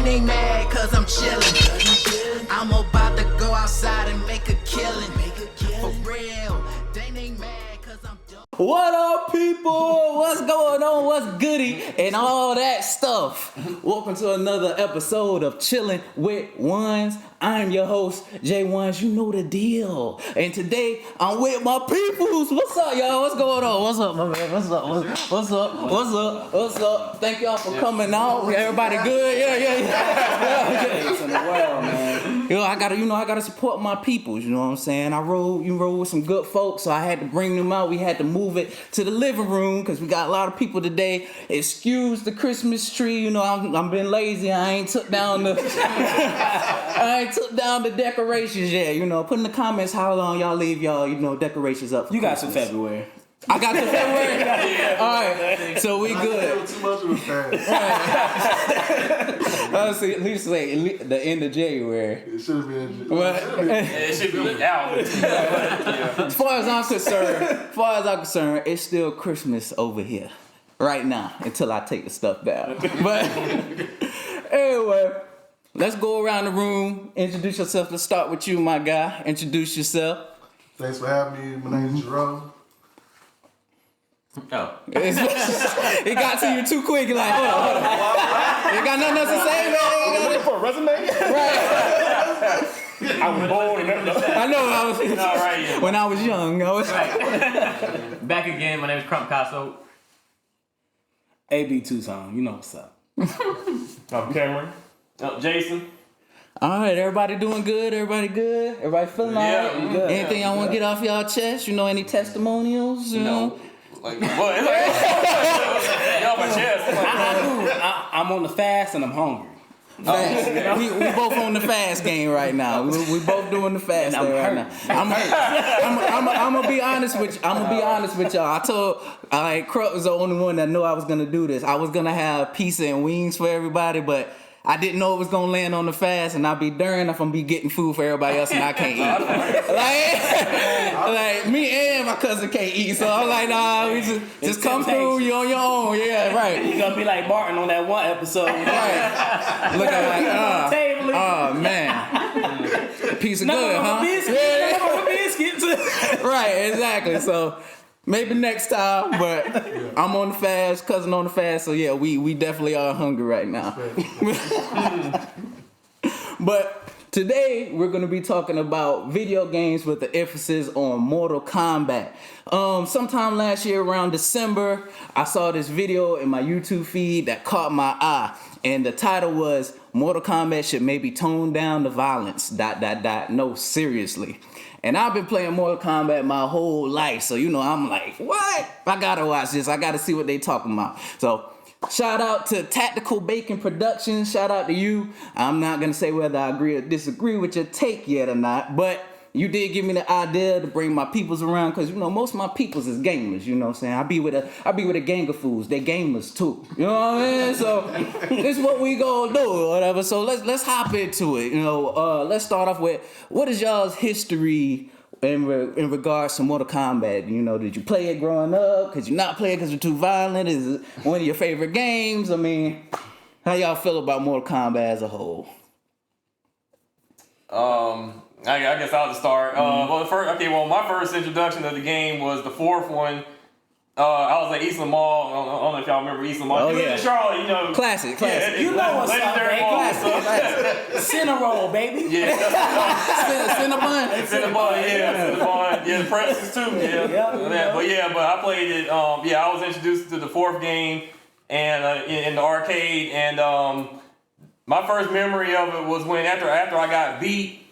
ain't mad cause I'm chillin'. I'm about to go outside and make a killing. For real, they ain't mad cause I'm dope. What up, people? What's going on? What's goody? And all that stuff. Welcome to another episode of Chillin' with Ones. I'm your host, J Ones. You know the deal. And today, I'm with my peoples. What's up, y'all? What's going on? What's up, my man? What's up? What's up? What's up? What's up? Thank y'all for coming out. Everybody good? Yeah. It's in the world, man. I gotta support my peoples. You know what I'm saying? You rode with some good folks, so I had to bring them out. We had to move it to the living room because we got a lot of people today. Excuse the Christmas tree. You know, I'm been lazy. I ain't took down the decorations yet. You know, put in the comments how long y'all leave y'all decorations up. You got some February. I got to February. All right, so we good. Too much of a fan. See, at least say the end of January. It should have been. It should be out. As far as I'm concerned, it's still Christmas over here right now until I take the stuff down. But anyway, let's go around the room. Introduce yourself. Let's start with you, my guy. Introduce yourself. Thanks for having me. My name is Jarreau. Oh. It got to you too quick. You're like, hold on. You got nothing else to say, man? Looking for a resume? Right. I was born in I know. When I was young, I was Back again, my name is Crump Casso. AB Tucson, you know what's up. I'm Cameron. Jason. All right, everybody doing good? Everybody good? Everybody feeling all right? Good. Anything y'all want to get off y'all chest? You know, any testimonials? You know? Like, what? It's like, y'all my chest. I'm on the fast and I'm hungry. We both on the fast game right now. We both doing the fast thing right now. I'm gonna be honest with y'all. I told Crump was the only one that knew I was gonna do this. I was gonna have pizza and wings for everybody, but I didn't know it was gonna land on the fast, and I'd be darned if I'm be getting food for everybody else and I can't eat. like me and my cousin can't eat, so I'm like, nah, we just come through. You on your own, yeah, right. You're gonna be like Martin on that one episode, right? Looking like, oh man, piece of good, huh? Biscuits. Right, exactly. So. Maybe next time, but I'm on the fast, cousin on the fast, so yeah, we definitely are hungry right now. But today we're gonna be talking about video games with the emphasis on Mortal Kombat. Sometime last year around December, I saw this video in my YouTube feed that caught my eye, and the title was Mortal Kombat should maybe tone down the violence. ... No, seriously. And I've been playing Mortal Kombat my whole life, so I'm like, what? I gotta watch this. I gotta see what they talking about. So, shout out to Tactical Bacon Productions. Shout out to you. I'm not gonna say whether I agree or disagree with your take yet or not, but you did give me the idea to bring my peoples around, because most of my peoples is gamers. You know what I'm saying? I be with a gang of fools. They gamers too. You know what I mean? So this is what we gonna do or whatever. So let's hop into it. Let's start off with, what is y'all's history in regards to Mortal Kombat? Did you play it growing up? Could you not play it because you're too violent? Is it one of your favorite games? I mean, how y'all feel about Mortal Kombat as a whole? I guess I'll just start. My first introduction to the game was the fourth one. I was at East Mall. I don't know if y'all remember East Mall. Oh, yeah. Charlotte, Classic. Yeah, You know what's up, baby. Classic. Cinnamon, baby. Yeah. Cinnabon. Cinnabon. Yeah, the presses too. Yeah. But I played it. I was introduced to the fourth game and in the arcade, and my first memory of it was when after I got beat.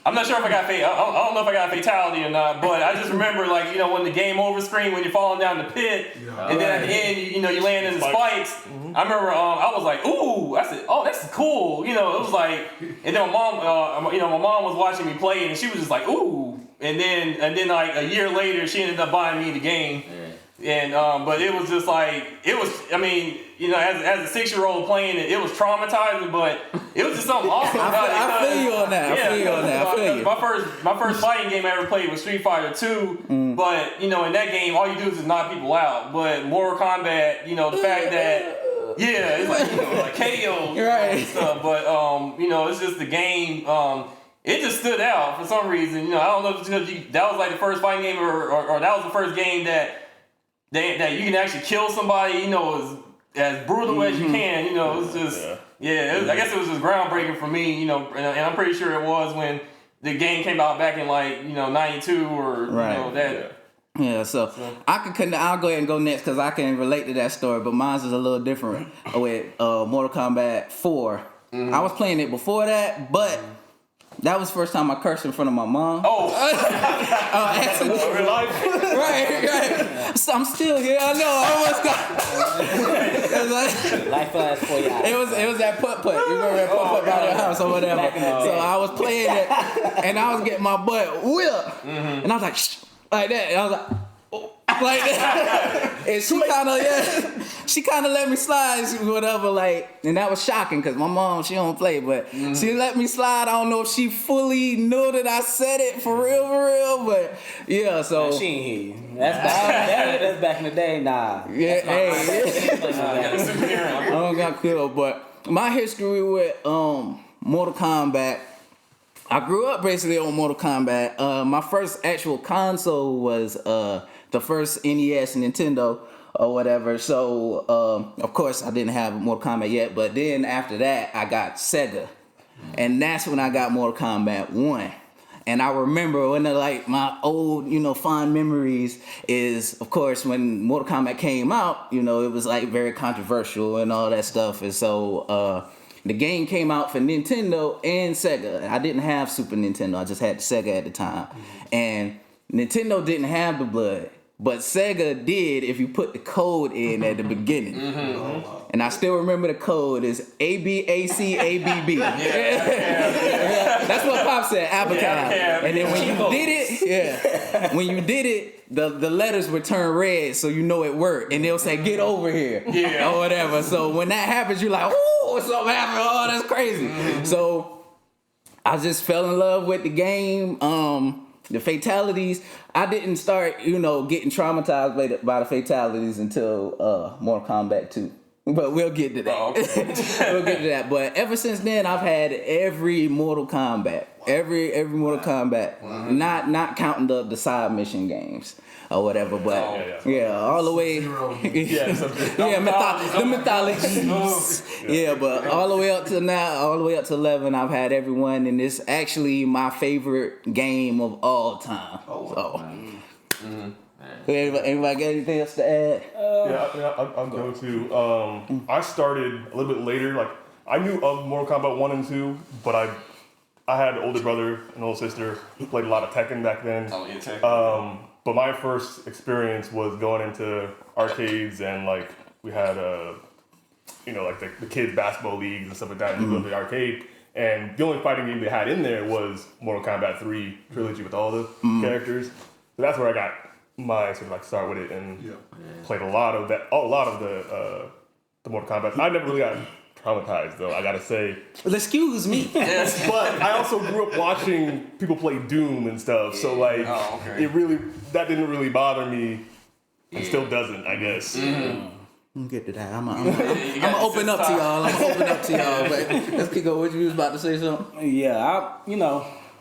I'm not sure if I got I don't know if I got a fatality or not, but I just remember when the game over screen, when you're falling down the pit, and then at the end you land in the spikes. Mm-hmm. I remember I was like, ooh, I said, oh, that's cool. It was like, and then my mom was watching me play, and she was just like, ooh, and then like a year later, she ended up buying me the game. Yeah. And but it was just like, as a 6-year-old playing it, it was traumatizing, but it was just something awesome about it. I feel you on that. My first fighting game I ever played was Street Fighter 2, but in that game all you do is just knock people out. But Mortal Kombat, the fact that Yeah, it's like, like KO Right. and stuff. But it's just the game. It just stood out for some reason. I don't know if it's because that was like the first fighting game, or that was the first game that you can actually kill somebody. As brutal as you can. It's just I guess it was just groundbreaking for me. And I'm pretty sure it was when the game came out back in like 92 or that. Yeah, so I'll go ahead and go next because I can relate to that story, but mine's is a little different with Mortal Kombat 4. I was playing it before that, but that was the first time I cursed in front of my mom. Oh, Accidentally. real life. Right. So I'm still here. I know. I almost got. Life flash for you. It was that putt. You remember that putt by your house or whatever. Back in the day. So I was playing it, and I was getting my butt whipped, and I was like, shh, like that, and I was like, oh, like that, and she kind of let me slide, whatever, like, and that was shocking because my mom, she don't play, but she let me slide. I don't know if she fully knew that I said it for real, but yeah, so She ain't hear you. That's back in the day. Nah. yeah, hey. Superhero. I don't got killed, but my history with Mortal Kombat, I grew up basically on Mortal Kombat. My first actual console was the first NES Nintendo or whatever. So of course I didn't have Mortal Kombat yet, but then after that I got Sega, and that's when I got Mortal Kombat 1. And I remember when my old, fond memories is, of course, when Mortal Kombat came out, it was like very controversial and all that stuff. And so the game came out for Nintendo and Sega. I didn't have Super Nintendo. I just had Sega at the time. And Nintendo didn't have the blood, but Sega did if you put the code in at the beginning. And I still remember the code is ABACABB. That's what Pop said, Abacab. And then when you did it, the letters would turn red, so it worked. And they'll say, get over here, or whatever. So when that happens, you're like, ooh, something happened. Oh, that's crazy. So I just fell in love with the game. The Fatalities, I didn't start, getting traumatized by the Fatalities until Mortal Kombat 2. But we'll get to that. Oh, okay. We'll get to that. But ever since then, I've had every Mortal Kombat. Every Mortal Kombat. Not counting the side mission games or whatever. But all the way. The mythologies. Yeah, but all the way up to now, all the way up to 11, I've had everyone, and it's actually my favorite game of all time. Anybody got anything else to add? I'll go to. I started a little bit later. Like, I knew of Mortal Kombat 1 and 2, but I had an older brother and older sister who played a lot of Tekken back then. Oh, yeah, Tekken. But my first experience was going into arcades, and like we had like the kids basketball leagues and stuff like that, and we go to the arcade. And the only fighting game they had in there was Mortal Kombat 3 trilogy with all the characters. So that's where I got my sort of like start with it, and played a lot of the Mortal Kombat. I never really got traumatized though, I gotta say. Well, excuse me. But I also grew up watching people play Doom and stuff, so like that didn't really bother me, and still doesn't, I guess. We'll get to that. I'm gonna open up to y'all. But let's kick over. What you was about to say something? Yeah,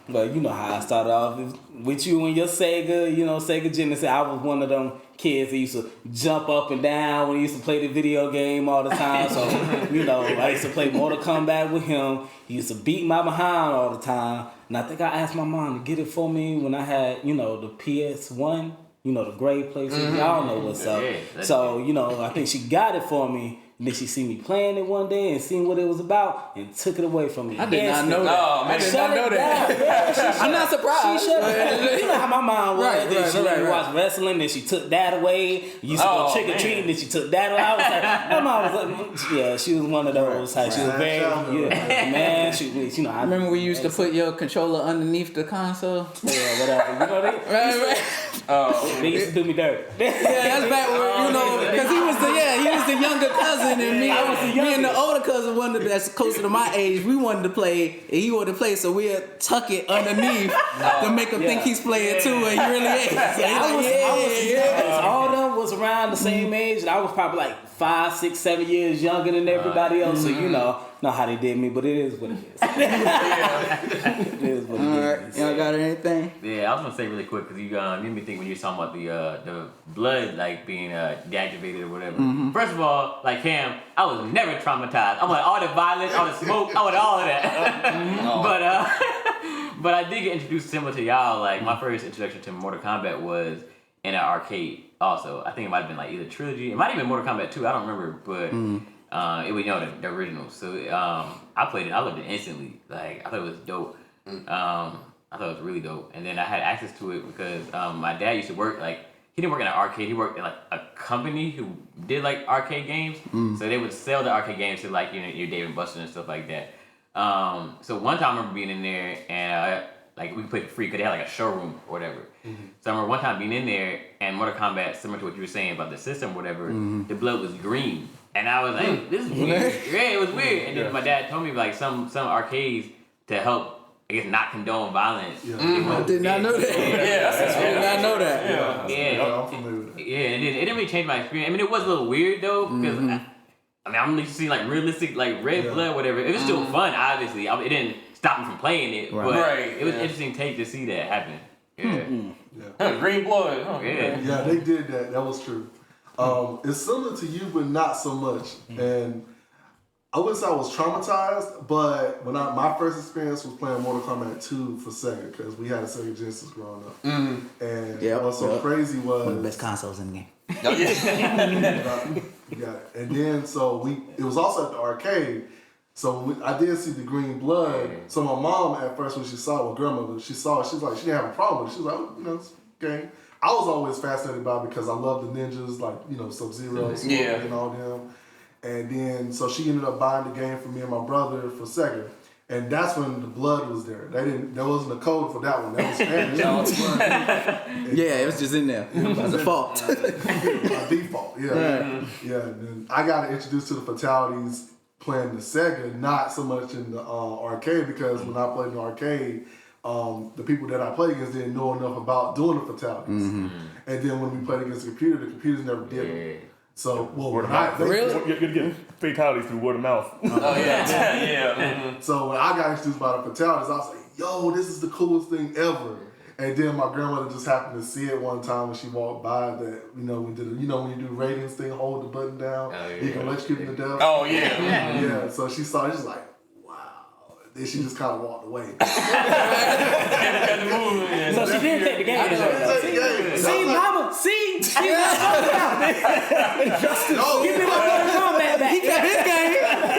but you know how I started off with you and your Sega, Sega Genesis. I was one of them kids that used to jump up and down when he used to play the video game all the time. So, I used to play Mortal Kombat with him. He used to beat my behind all the time. And I think I asked my mom to get it for me when I had, the PS1, the gray PlayStation. Y'all know what's up. So, I think she got it for me. And then she seen me playing it one day and seen what it was about and took it away from me. I did not know that. Oh, man, I did not know that. Yeah, I'm not surprised. She shut it. You know how my mom was. Right, She let me watch wrestling, then she took that away. You used to go trick or treating, then she took that away. I was like, my mom was like, she was one of those. She was very, man. I Remember we used to put your controller underneath the console? Yeah, whatever. You know Right. they used to do me dirty. Yeah, that's back when, because he was the younger cousin, and me and the older cousin, that's closer to my age, we wanted to play, and he wanted to play, so we'd tuck it underneath to make him think he's playing too, and he really ain't. So All of them was around the same age, and I was probably like 5, 6, 7 years younger than everybody else, so you know how they did me, but it is what it is. It is what it is. Y'all got anything? Yeah, I was gonna say really quick because you made me think when you were talking about the blood like being deactivated or whatever. First of all, like Cam, I was never traumatized. I want all the violence, all the smoke, I want all of that. But I did get introduced similar to y'all. Like my first introduction to Mortal Kombat was in an arcade. Also, I think it might have been like either Trilogy. It might have been Mortal Kombat 2. I don't remember, but it was the original. So I played it. I loved it instantly. Like I thought it was dope. I thought it was really dope. And then I had access to it because my dad used to work he didn't work in an arcade. He worked in like a company who did like arcade games. So they would sell the arcade games to like your Dave and Buster and stuff like that. So one time I remember being in there and we played for free because they had like a showroom or whatever. So I remember one time being in there and Mortal Kombat, similar to what you were saying about the system or whatever, the blood was green. And I was like, this is weird. Yeah, it was weird. And then my dad told me like some arcades to help, I guess, not condone violence. I did not know that. I did not know that. Yeah, I'm familiar with that. Yeah, and it didn't really change my experience. I mean, it was a little weird though because I'm used to seeing like realistic like red blood, whatever. It was still fun, obviously. It didn't stop me from playing it, but it was interesting take to see that happen. Yeah. Green blood. Huh? Yeah, they did that. That was true. It's similar to you, but not so much. And I wouldn't say I was traumatized, but when my first experience was playing Mortal Kombat 2 for Sega, because we had a Sega Genesis growing up. And what's so crazy was... One of the best consoles in the game. You got it. And then, it was also at the arcade. So I did see the green blood. So my mom, at first, when she saw it, grandmother, she saw it, she was like, she didn't have a problem with it. She was like, it's game. I was always fascinated by it because I love the ninjas, like, Sub-Zero, and all them. And then, so she ended up buying the game for me and my brother for Sega. And that's when the blood was there. There wasn't a code for that one. That was Spanish. It was just in there. By default. By default, yeah. And then I got introduced to the Fatalities playing the Sega, not so much in the arcade, because when I played in the arcade, the people that I played against didn't know enough about doing the Fatalities. And then when we played against the computers never did them. So, Word of mouth. You're getting fatalities through word of mouth. So when I got introduced by the Fatalities, I was like, yo, this is the coolest thing ever. And then my grandmother just happened to see it one time when she walked by that, we did when you do ratings thing, hold the button down, you can electrocute them to death. Yeah, so she saw it, she's like, then she just kind of walked away. So she did take the game. See, mama, see, give me my Mortal Kombat back. He kept his game.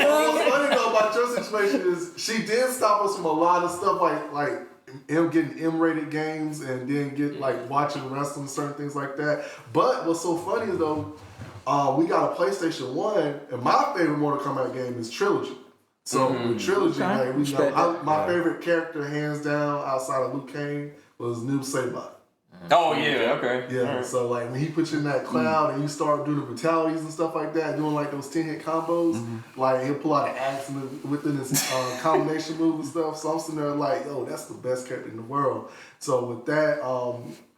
What's funny though about your situation is she did stop us from a lot of stuff like getting M-rated games and then get like watching wrestling, certain things like that. But what's so funny is though, we got a PlayStation 1 and my favorite Mortal Kombat game is Trilogy. So with Trilogy, my favorite character, hands down, outside of Liu Kang, was Noob Saibot. Oh yeah, okay. Yeah, so like when he puts you in that cloud and you start doing the fatalities and stuff like that, doing like those 10-hit combos, like he'll pull out an axe within his combination move and stuff. So I'm sitting there like, that's the best character in the world. So with that,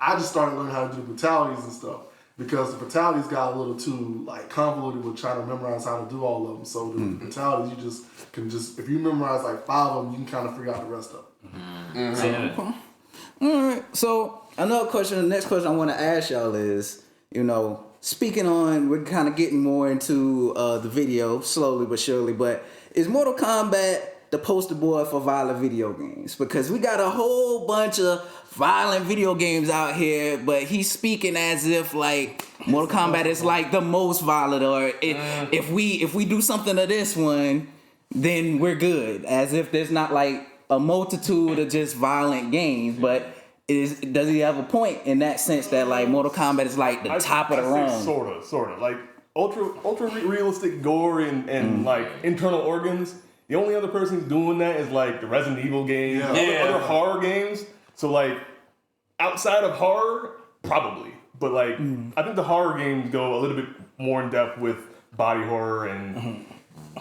I just started learning how to do the fatalities and stuff. Because the fatalities got a little too like convoluted with trying to memorize how to do all of them. So the fatalities, you can if you memorize like 5 of them, you can kind of figure out the rest of them. All right. So another question, the next question I want to ask y'all is, speaking on, we're kind of getting more into the video slowly but surely, but is Mortal Kombat the poster boy for violent video games? Because we got a whole bunch of violent video games out here, but he's speaking as if like Mortal Kombat is like the most violent, or if we do something to this one, then we're good. As if there's not like a multitude of just violent games, but does he have a point in that sense that like Mortal Kombat is like the top of the rung? Sort of like ultra realistic gore and like internal organs. The only other person who's doing that is like the Resident Evil games, other horror games. So like outside of horror, probably. But like I think the horror games go a little bit more in depth with body horror and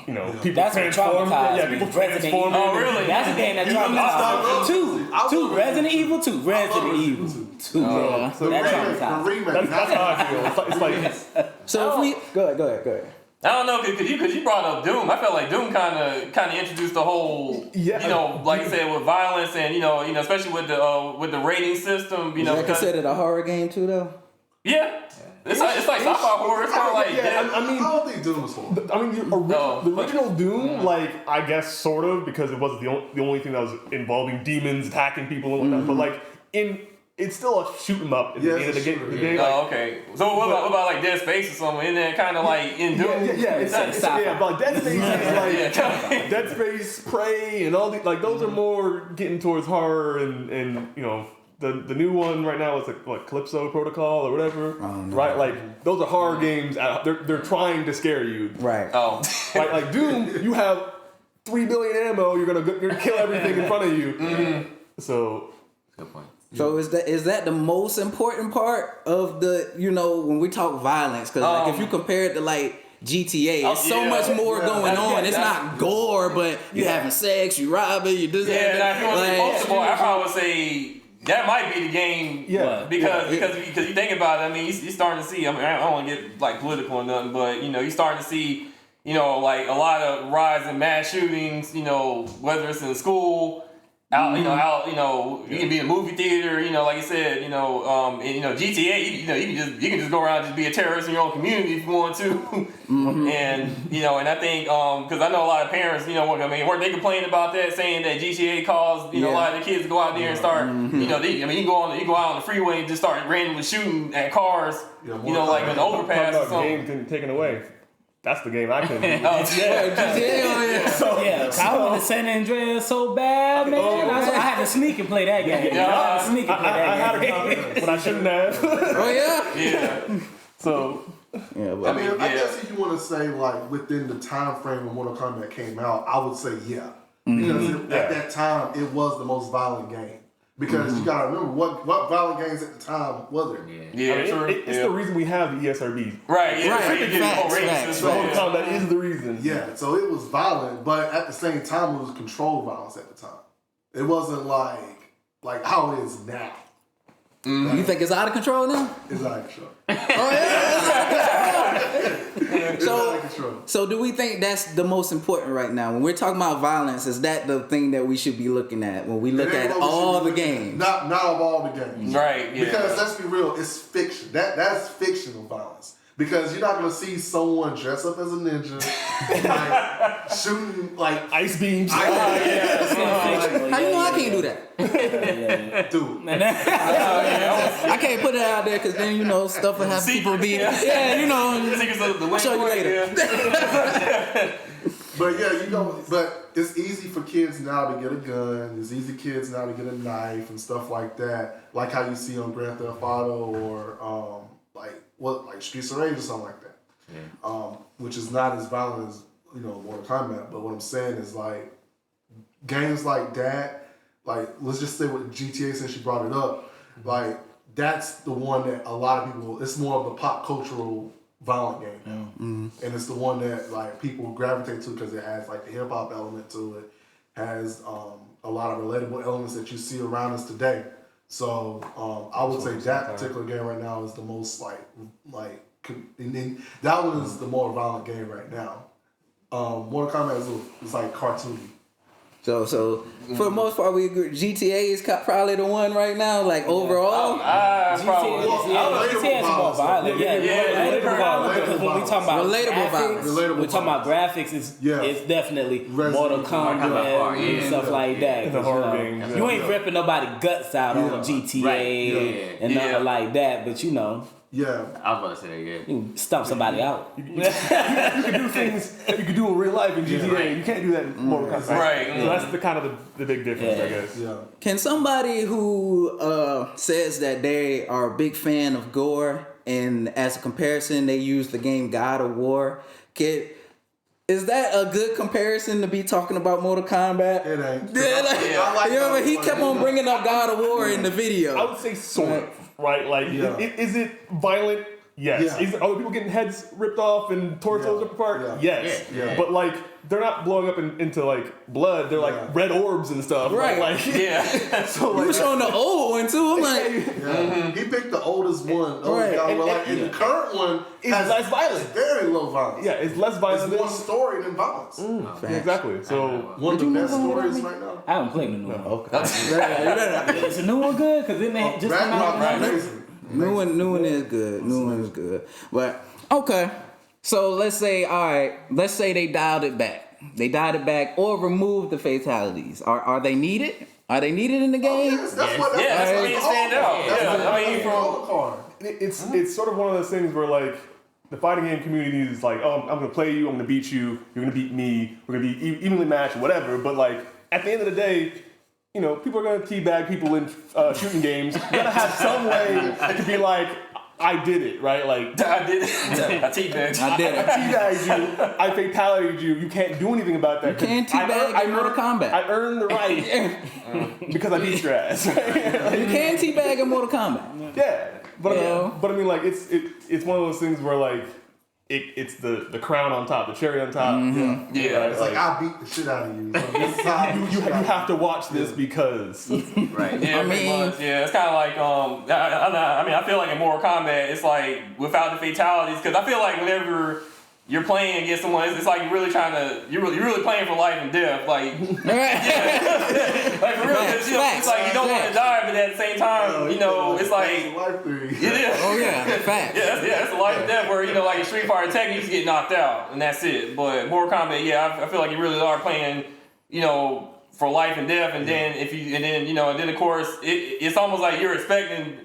you know, people That's what transform. traumatized Yeah, me. people Resident transform. Evil. Oh, really? That's a game that traumatized me. Two. Resident Evil 2. Resident Evil 2. Yeah. The That remake, traumatized. the remake. That's how I feel. It's like So if we go ahead. I don't know, cause you brought up Doom. I felt like Doom kind of introduced the whole, Yeah. you know, like you said, with violence and you know, especially with the rating system, you Is know, that because considered a horror game too, though? yeah, it's like sci-fi horror. It's kind of like yeah, I mean, I don't think Doom was horrible. I mean, the original Doom, like, I guess sort of, because it wasn't the only thing that was involving demons attacking people and whatnot. But like, it's still a shoot 'em up in the end of the game. Oh, okay. So what about like Dead Space or something? Isn't that kind of like in Doom? Yeah, but like Dead Space is like Dead Space, Prey, and all these, like, those are more getting towards horror and you know, the new one right now is like Calypso Protocol or whatever, right? Like, those are horror games. They're trying to scare you, Right. Oh. right? Like Doom, you have 3 billion ammo. You're gonna kill everything in front of you. So. Good point. So is that the most important part of the, you know, when we talk violence? Because like if you compare it to like GTA, it's so much more going on. It's not gore, but you having sex, you robbing, you do that. Yeah, and if you want to say most of all, I probably would say that might be the game. Yeah. Because you think about it, I mean, you're starting to see. I mean, I don't want to get like political or nothing, but you know, you're starting to see, you know, like a lot of rise in mass shootings. You know, whether it's in school. You can be in a movie theater, you know, like you said, you know, and you know, GTA, you can just go around and just be a terrorist in your own community if you want to, and you know, and I think, because I know a lot of parents, you know, weren't they complaining about that, saying that GTA caused, you know, a lot of the kids to go out there and start, you know, you go out on the freeway and just start randomly shooting at cars, you know, like an overpass or something. Game getting taken away. That's the game I can. I wanted San Andreas so bad, man. I had to sneak and play that game. I had a comment, but I shouldn't have. Oh yeah. Yeah. So. Yeah, I mean, I guess if you want to say like within the time frame when Mortal Kombat came out, I would say yeah, because at that time it was the most violent game. Because you gotta remember what violent games at the time was there. Yeah, I mean, true. It's the reason we have the ESRB. Right, yeah, Right. you get more ratings and Facts. stuff. Mortal Kombat is the reason. Yeah, so it was violent, but at the same time it was controlled violence at the time. It wasn't like how it is now. You think it's out of control now? It's out of control. Oh yeah. It's out of control. So do we think that's the most important right now? When we're talking about violence, is that the thing that we should be looking at when we look It ain't at what we should all be the looking at. games? Not of all the games. Right, yeah. Because let's be real, it's fiction. That's fictional violence. Because you're not gonna see someone dress up as a ninja, like shooting like Ice beams. How you know I can't do that? dude. I can't put it out there because then, you know, stuff will have people be, yeah, you know. Secrets of the I'll show you later. But yeah, but it's easy for kids now to get a gun. It's easy for kids now to get a knife and stuff like that. Like how you see on Grand Theft Auto or like Streets of Rage or something like that. Yeah. Which is not as violent as, you know, Mortal Kombat. But what I'm saying is like games like that, like let's just say with GTA since you brought it up, like that's the one that a lot of people, it's more of the pop cultural violent game. And it's the one that like people gravitate to because it has like the hip hop element to it, has a lot of relatable elements that you see around us today. So I would say that particular game right now is the most and then that one is the more violent game right now. Mortal Kombat is like cartoony. So for the most part, we agree. GTA is probably the one right now, like overall. GTA is more violent. Relatable violence. Because when we talk about Relatable violence. we're talking about graphics. It's definitely Mortal Kombat and stuff like that. The horror games. You ain't ripping nobody guts out on GTA and nothing like that, but you know. Yeah. I was about to say that, yeah. You can stomp somebody out. You can do things that you can do in real life in GTA. Right. You can't do that in Mortal Kombat. Right. So that's the kind of the big difference, I guess. Yeah. Can somebody who says that they are a big fan of gore and as a comparison they use the game God of War, is that a good comparison to be talking about Mortal Kombat? It ain't. Yeah, he kept on bringing up God of War in the video. I would say sort of, right? Like, is it violent? Yes. Yeah. Are people getting heads ripped off and torsos ripped apart? Yeah. Yes. Yeah. But like, they're not blowing up into like blood. They're like red orbs and stuff. Right. Like, Yeah. so You like, were showing the old one too. I'm like, He picked the oldest one. Right. And the current one It's has less violent. very low violence. yeah, it's less violent. It's more story than violence. Yeah, exactly. So One of the best stories right now. I haven't played the new one. Okay. Is the new one good? Because then they just come Ragnarok out. is amazing. new one is good. New one is good. But okay, so let's say they dialed it back. They dialed it back or removed the fatalities. Are they needed? Are they needed in the game? Yes, that's what that's what made it stand out. Yeah, I mean, from the card. it's sort of one of those things where like the fighting game community is like, oh, I'm gonna play you, I'm gonna beat you, you're gonna beat me, we're gonna be evenly matched, whatever. But like at the end of the day, you know, people are gonna teabag people in shooting games. You gotta have some way to be like, I did it, right? Like I did it. I teabagged. I did I it. teabagged you, I fatality'd you. You can't do anything about that. You can't teabag in Mortal Kombat. I earned the right because I beat your ass. You can teabag in Mortal Kombat. Yeah, but Yeah. I mean, like it's one of those things where like it's the crown on top, the cherry on top. Mm-hmm. Yeah. Right? It's like I beat the shit out of you. So this is how I beat the you shit out of have to watch this because Right. Yeah, pretty much. Yeah, it's kind of like I mean, I feel like in Mortal Kombat, it's like without the fatalities, because I feel like whenever you're playing against someone, it's like you're really playing for life and death, like like for real. It's like you don't want to die, but at the same time, you know, it's like life theory. Oh yeah, facts. that's a life and death. Where you know, like in Street Fighter Tekken, you just get knocked out and that's it. But Mortal Kombat, yeah, I feel like you really are playing, you know, for life and death. And then then of course it's almost like you're expecting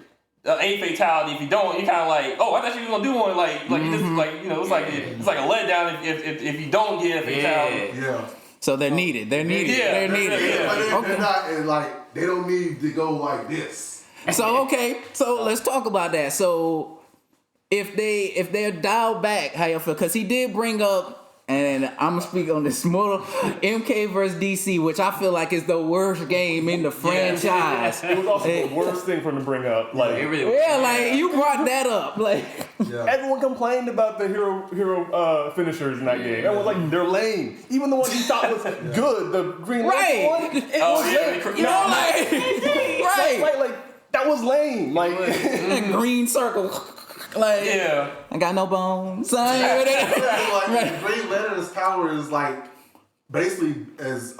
a fatality. If you don't, you kind of like, oh, I thought you were gonna do one. Like you just like, you know, it's like a letdown if you don't get a fatality. Yeah. So they're needed. They're needed. Yeah, They're needed. yeah. But they're not, and like, they don't need to go like this. So okay, so let's talk about that. So if they're dialed back, how you feel? Because he did bring up, and I'm gonna speak on this Mortal MK versus DC, which I feel like is the worst game in the franchise. it was also the worst thing for him to bring up. Like It really was. Yeah, like you brought that up, like Yeah. everyone complained about the hero finishers in that game. Everyone was like, they're lame. Even the one you thought was good, the Green Lantern one, right. it was lame. You know, like right, Like that was lame. Like green circle, like Yeah. I got no bones. Son. Like, the Green Lantern's power is like basically as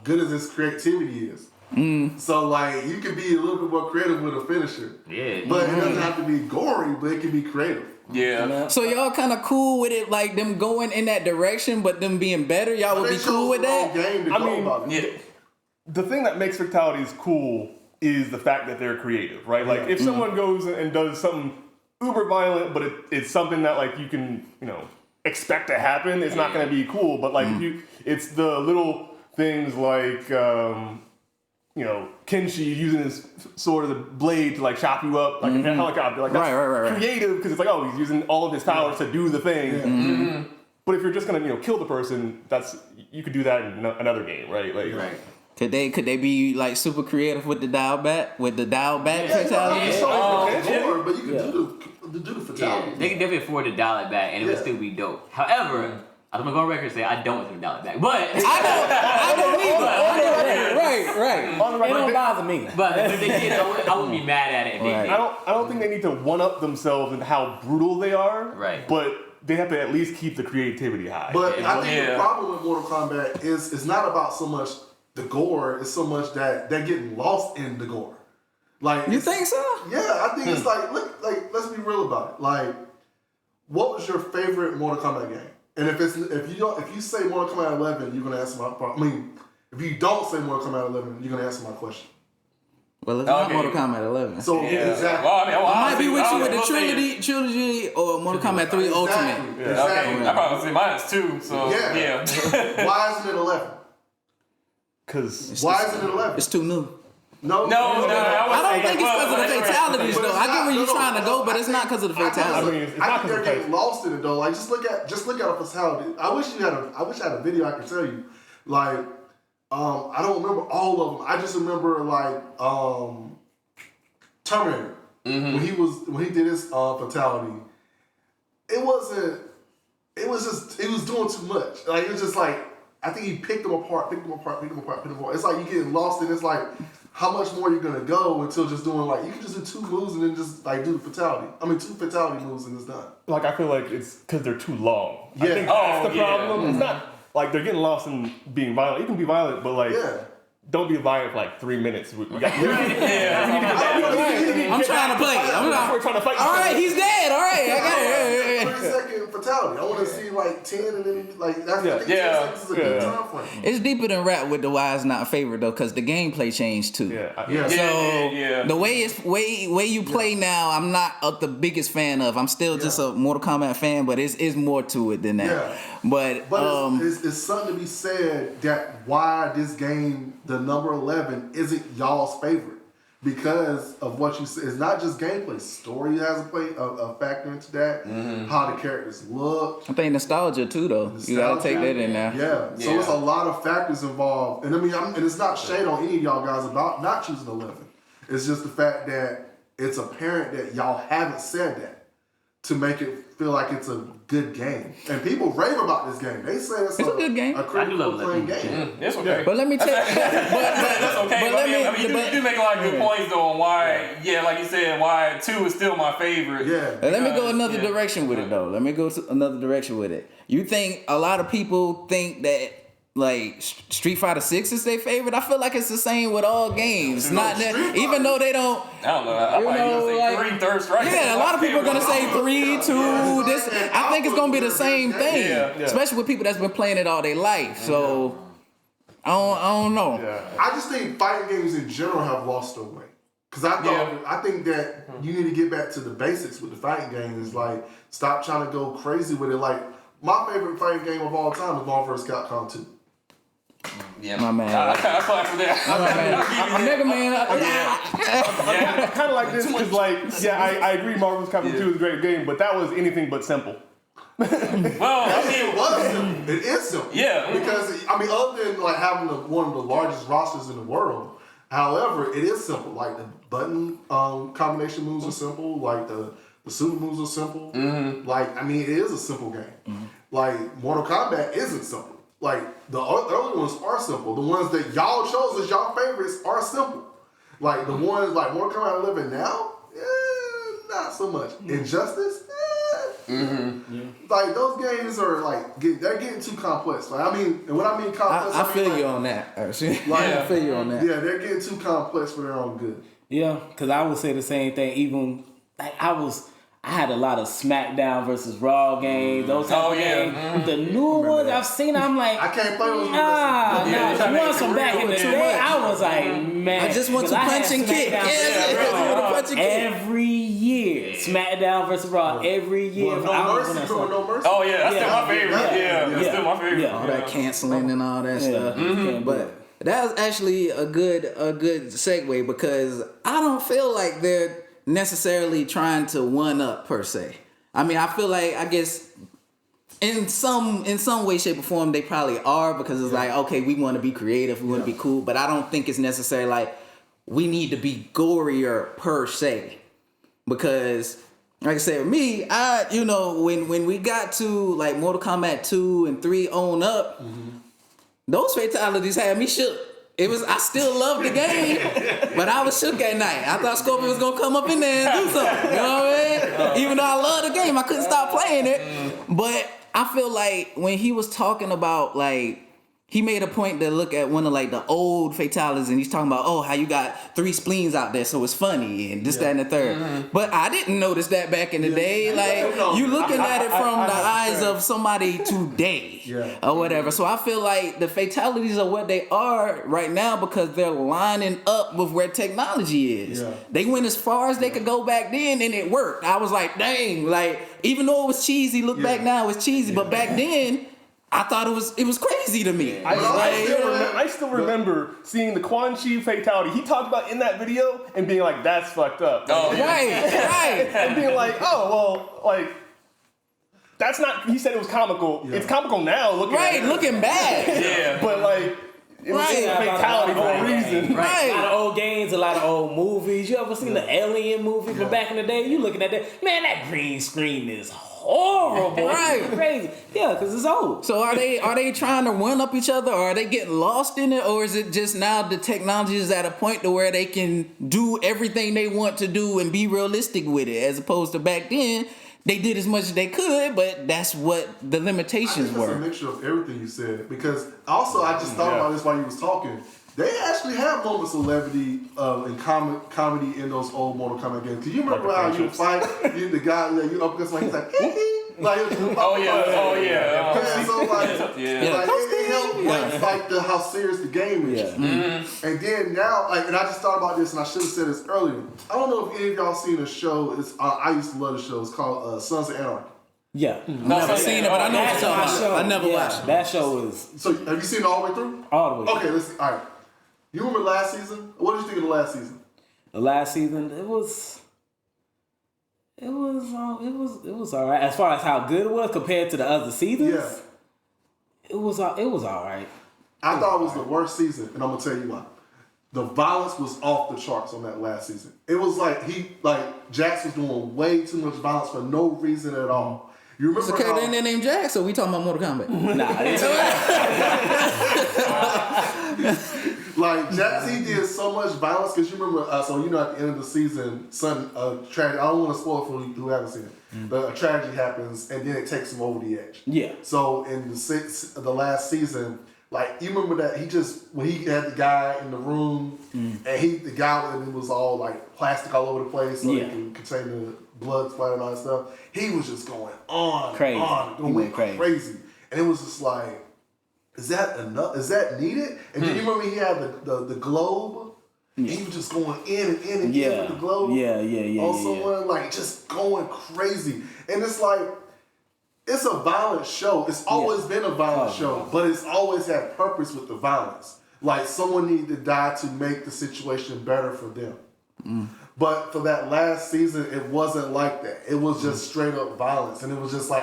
good as his creativity is. So like you can be a little bit more creative with a finisher. Yeah. But it doesn't have to be gory, but it can be creative. Yeah. So y'all kind of cool with it, like them going in that direction, but them being better. Y'all would They be cool chose with the wrong that. game to I go mean, about it. Yeah. the thing that makes fatalities cool is the fact that they're creative, right? Like if someone goes and does something uber violent, but it's something that like you can, you know, expect to happen, it's not going to be cool. But like it's the little things like you know, Kenshi using his sword as a blade to like chop you up like a helicopter, like that's Right. creative because it's like, oh, he's using all of his powers to do the thing. But if you're just gonna, you know, kill the person, you could do that in another game, right? Like, Right. Could they be like super creative with the dial back fatality? It's hard, but you can do the fatality. Yeah, they can definitely afford to dial it back, and it would still be dope. However, I'm gonna go on record and say I don't want them to dial it back, but I don't either. Right. on the It record, don't bother me. but if they did, I wouldn't be mad at it if they Right. did. I don't think they need to one up themselves in how brutal they are. Right. But they have to at least keep the creativity high. But I think Yeah. the problem with Mortal Kombat is it's not about so much the gore, it's so much that they're getting lost in the gore. Like You it's- think so? Yeah, I think it's like let's be real about it. Like, what was your favorite Mortal Kombat game? And if you say Mortal Kombat 11, you're gonna answer my. I mean, if you don't say Mortal Kombat 11, you're gonna answer my question. Well, it's not Okay. Mortal Kombat 11. So Yeah. exactly. Well, I mean, I might be with you with the trilogy. trilogy or Mortal Kombat 3 Ultimate. Exactly. Okay, Exactly. I probably say mine is 2. So Yeah. yeah. Why isn't it 11? Because Why isn't it 11? It's too new. No, No, I don't think it's because of the fatalities But though. it's I get not- where you're no, trying to go, but it's not because of the I think fatalities. I mean, it's not 'cause they're of getting the- lost in it though. Like just look at a fatality. I wish I had a video I could tell you. Like, I don't remember all of them. I just remember like Terminator when he did his fatality, wasn't. It was doing too much. Like it was just like I think he picked them apart. It's like you getting lost and it's like how much more you're gonna go until just doing like you can just do 2 moves and then just like do the fatality. I mean 2 fatality moves and it's done. Like I feel like it's because they're too long. Yeah. I think that's the problem. It's not like they're getting lost in being violent. You can be violent, but like don't be violent for like 3 minutes. We got I'm trying to play. We're trying to fight. All right, he's dead. All right, I got it. 3-second fatality. I want to see like 10 and then like that's 10 seconds is a good time frame. It's deeper than rap with the why it's not favorite though, because the gameplay changed too. The way you play now, I'm not the biggest fan of. I'm still just a Mortal Kombat fan, but it's more to it than that. Yeah. But it's something to be said that why this game, the number 11, isn't y'all's favorite. Because of what you said. It's not just gameplay. Story has a factor into that. How the characters look. I think nostalgia too though. You gotta take that in there. Yeah. So it's a lot of factors involved. And I mean, and it's not shade on any of y'all guys about not choosing 11. It's just the fact that it's apparent that y'all haven't said that to make it feel like it's a good game. And people rave about this game. They say it's a good game. A critical acclaim game. It's okay. But let me tell you. That's okay. But you do make a lot of good points though on why, like you said, why 2 is still my favorite. Yeah. Let me go another direction with it though. Let me go another direction with it. You think a lot of people think that like Street Fighter 6 is their favorite? I feel like it's the same with all games. Not that, even though they don't. I don't know. I might say 3 third strike. Yeah, a lot of people are gonna say 3, 2. This. I think it's gonna be the same thing, especially with people that's been playing it all their life. So I don't know. I just think fighting games in general have lost their way. Cause I think that you need to get back to the basics with the fighting game. Is like stop trying to go crazy with it. Like my favorite fighting game of all time is Marvel vs. Capcom 2. Yeah, my man. I clap for that. I'm Mega Man. I'm kind of like this because, like, I agree. Marvel's Capcom 2 is a great game, but that was anything but simple. Well, I mean, it was simple. It is simple. Yeah. Because I mean, other than like having one of the largest rosters in the world, however, it is simple. Like the button combination moves are simple. Like the super moves are simple. Like I mean, it is a simple game. Like Mortal Kombat isn't simple. Like the early ones are simple. The ones that y'all chose as y'all favorites are simple. Like the ones like Mortal Kombat 11 now, not so much. Injustice, like those games are like they're getting too complex. Like I mean, and when I mean complex, I feel you on that. Actually, I feel you on that. Yeah, they're getting too complex for their own good. Yeah, because I would say the same thing. Even like I had a lot of SmackDown versus Raw games, those type of games. The newer ones I've seen, I'm like, I can't play those. The ones from back in the day, I was like, man. I just want to punch and kick. Every year, SmackDown versus Raw, every year. No Mercy. Oh yeah, that's still my favorite. Yeah, that's still my favorite. All that canceling and all that stuff. But that was actually a good segue because I don't feel like they're necessarily trying to one up per se. I mean, I feel like I guess in some way, shape, or form they probably are because it's like, okay, we want to be creative, we want to be cool, but I don't think it's necessarily like we need to be gorier per se. Because like I said, with me, when we got to like Mortal Kombat 2 and 3 on up, those fatalities had me shook. I still loved the game, but I was shook at night. I thought Scorpion was gonna come up in there and do something. You know what I mean? Even though I love the game, I couldn't stop playing it. But I feel like when he was talking about like, he made a point to look at one of like the old fatalities and he's talking about, how you got 3 spleens out there, so it's funny and this, that, and the third. But I didn't notice that back in the day. Like you looking at it from the eyes of somebody today or whatever. So I feel like the fatalities are what they are right now because they're lining up with where technology is. They went as far as they could go back then and it worked. I was like, dang, like even though it was cheesy, look back now, it's cheesy, but back then I thought it was crazy to me. I still remember seeing the Quan Chi fatality. He talked about in that video and being like, "That's fucked up." Right. And being like, like that's not. He said it was comical. It's comical now. Looking bad. But like, It was fatality for a reason. Right. A lot of old games, a lot of old movies. You ever seen the Alien movie from back in the day? You looking at that, man, that green screen is horrible. Right. It's crazy. Yeah, because it's old. So are they trying to one up each other, or are they getting lost in it, or is it just now the technology is at a point to where they can do everything they want to do and be realistic with it, as opposed to back then they did as much as they could, but that's what the limitations were. It's a mixture of everything you said, because also I just thought about this while you was talking. They actually have moments of levity and comedy in those old Mortal Kombat games. Cause you remember how you fight, the guy that you up against, like he's like, like oh yeah. So like, it helped like how serious the game is. And then now, like, and I just thought about this, and I should have said this earlier. I don't know if any of y'all seen a show. It's I used to love the show. It's called Sons of Anarchy. Yeah. Never seen it, but I know what you're talking about. I never watched it. That show is. So have you seen it all the way through? All the way through. Okay, let's see. All right. You remember last season? What did you think of the last season? The last season, it was all right. As far as how good it was compared to the other seasons, it was all right. I thought it was the worst season, and I'm gonna tell you why. The violence was off the charts on that last season. It was like Jax was doing way too much violence for no reason at all. You remember? It's okay, they named Jax, so we talking about Mortal Kombat. Like Jax, he did so much violence because you remember. So you know, at the end of the season, tragedy. I don't want to spoil for who haven't seen it, but a tragedy happens, and then it takes him over the edge. Yeah. So in the last season, like you remember that when he had the guy in the room, and the guy was all like plastic all over the place, so it can contain the blood splatter and all that stuff. He was just going on, crazy. Going crazy, and it was just like. Is that enough? Is that needed? And then you remember he had the globe? And he was just going in and in and in with the globe. On someone, like just going crazy. And it's like, it's a violent show. It's always been a violent show, but it's always had purpose with the violence. Like someone needed to die to make the situation better for them. But for that last season, it wasn't like that. It was just straight up violence. And it was just like,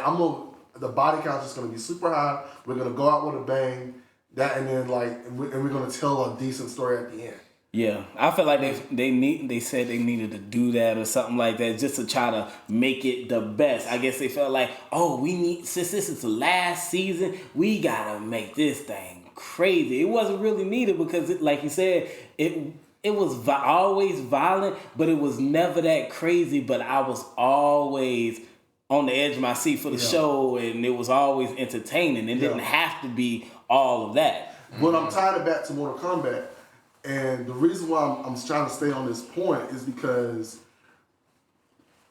the body count is going to be super high. We're going to go out with a bang. And then we're going to tell a decent story at the end. Yeah, I feel like they said they needed to do that or something like that just to try to make it the best. I guess they felt like, since this is the last season, we gotta make this thing crazy. It wasn't really needed because, like you said, it was always violent, but it was never that crazy. But I was always on the edge of my seat for the show, and it was always entertaining. It didn't have to be all of that. But I'm tying it back to Mortal Kombat, and the reason why I'm trying to stay on this point is because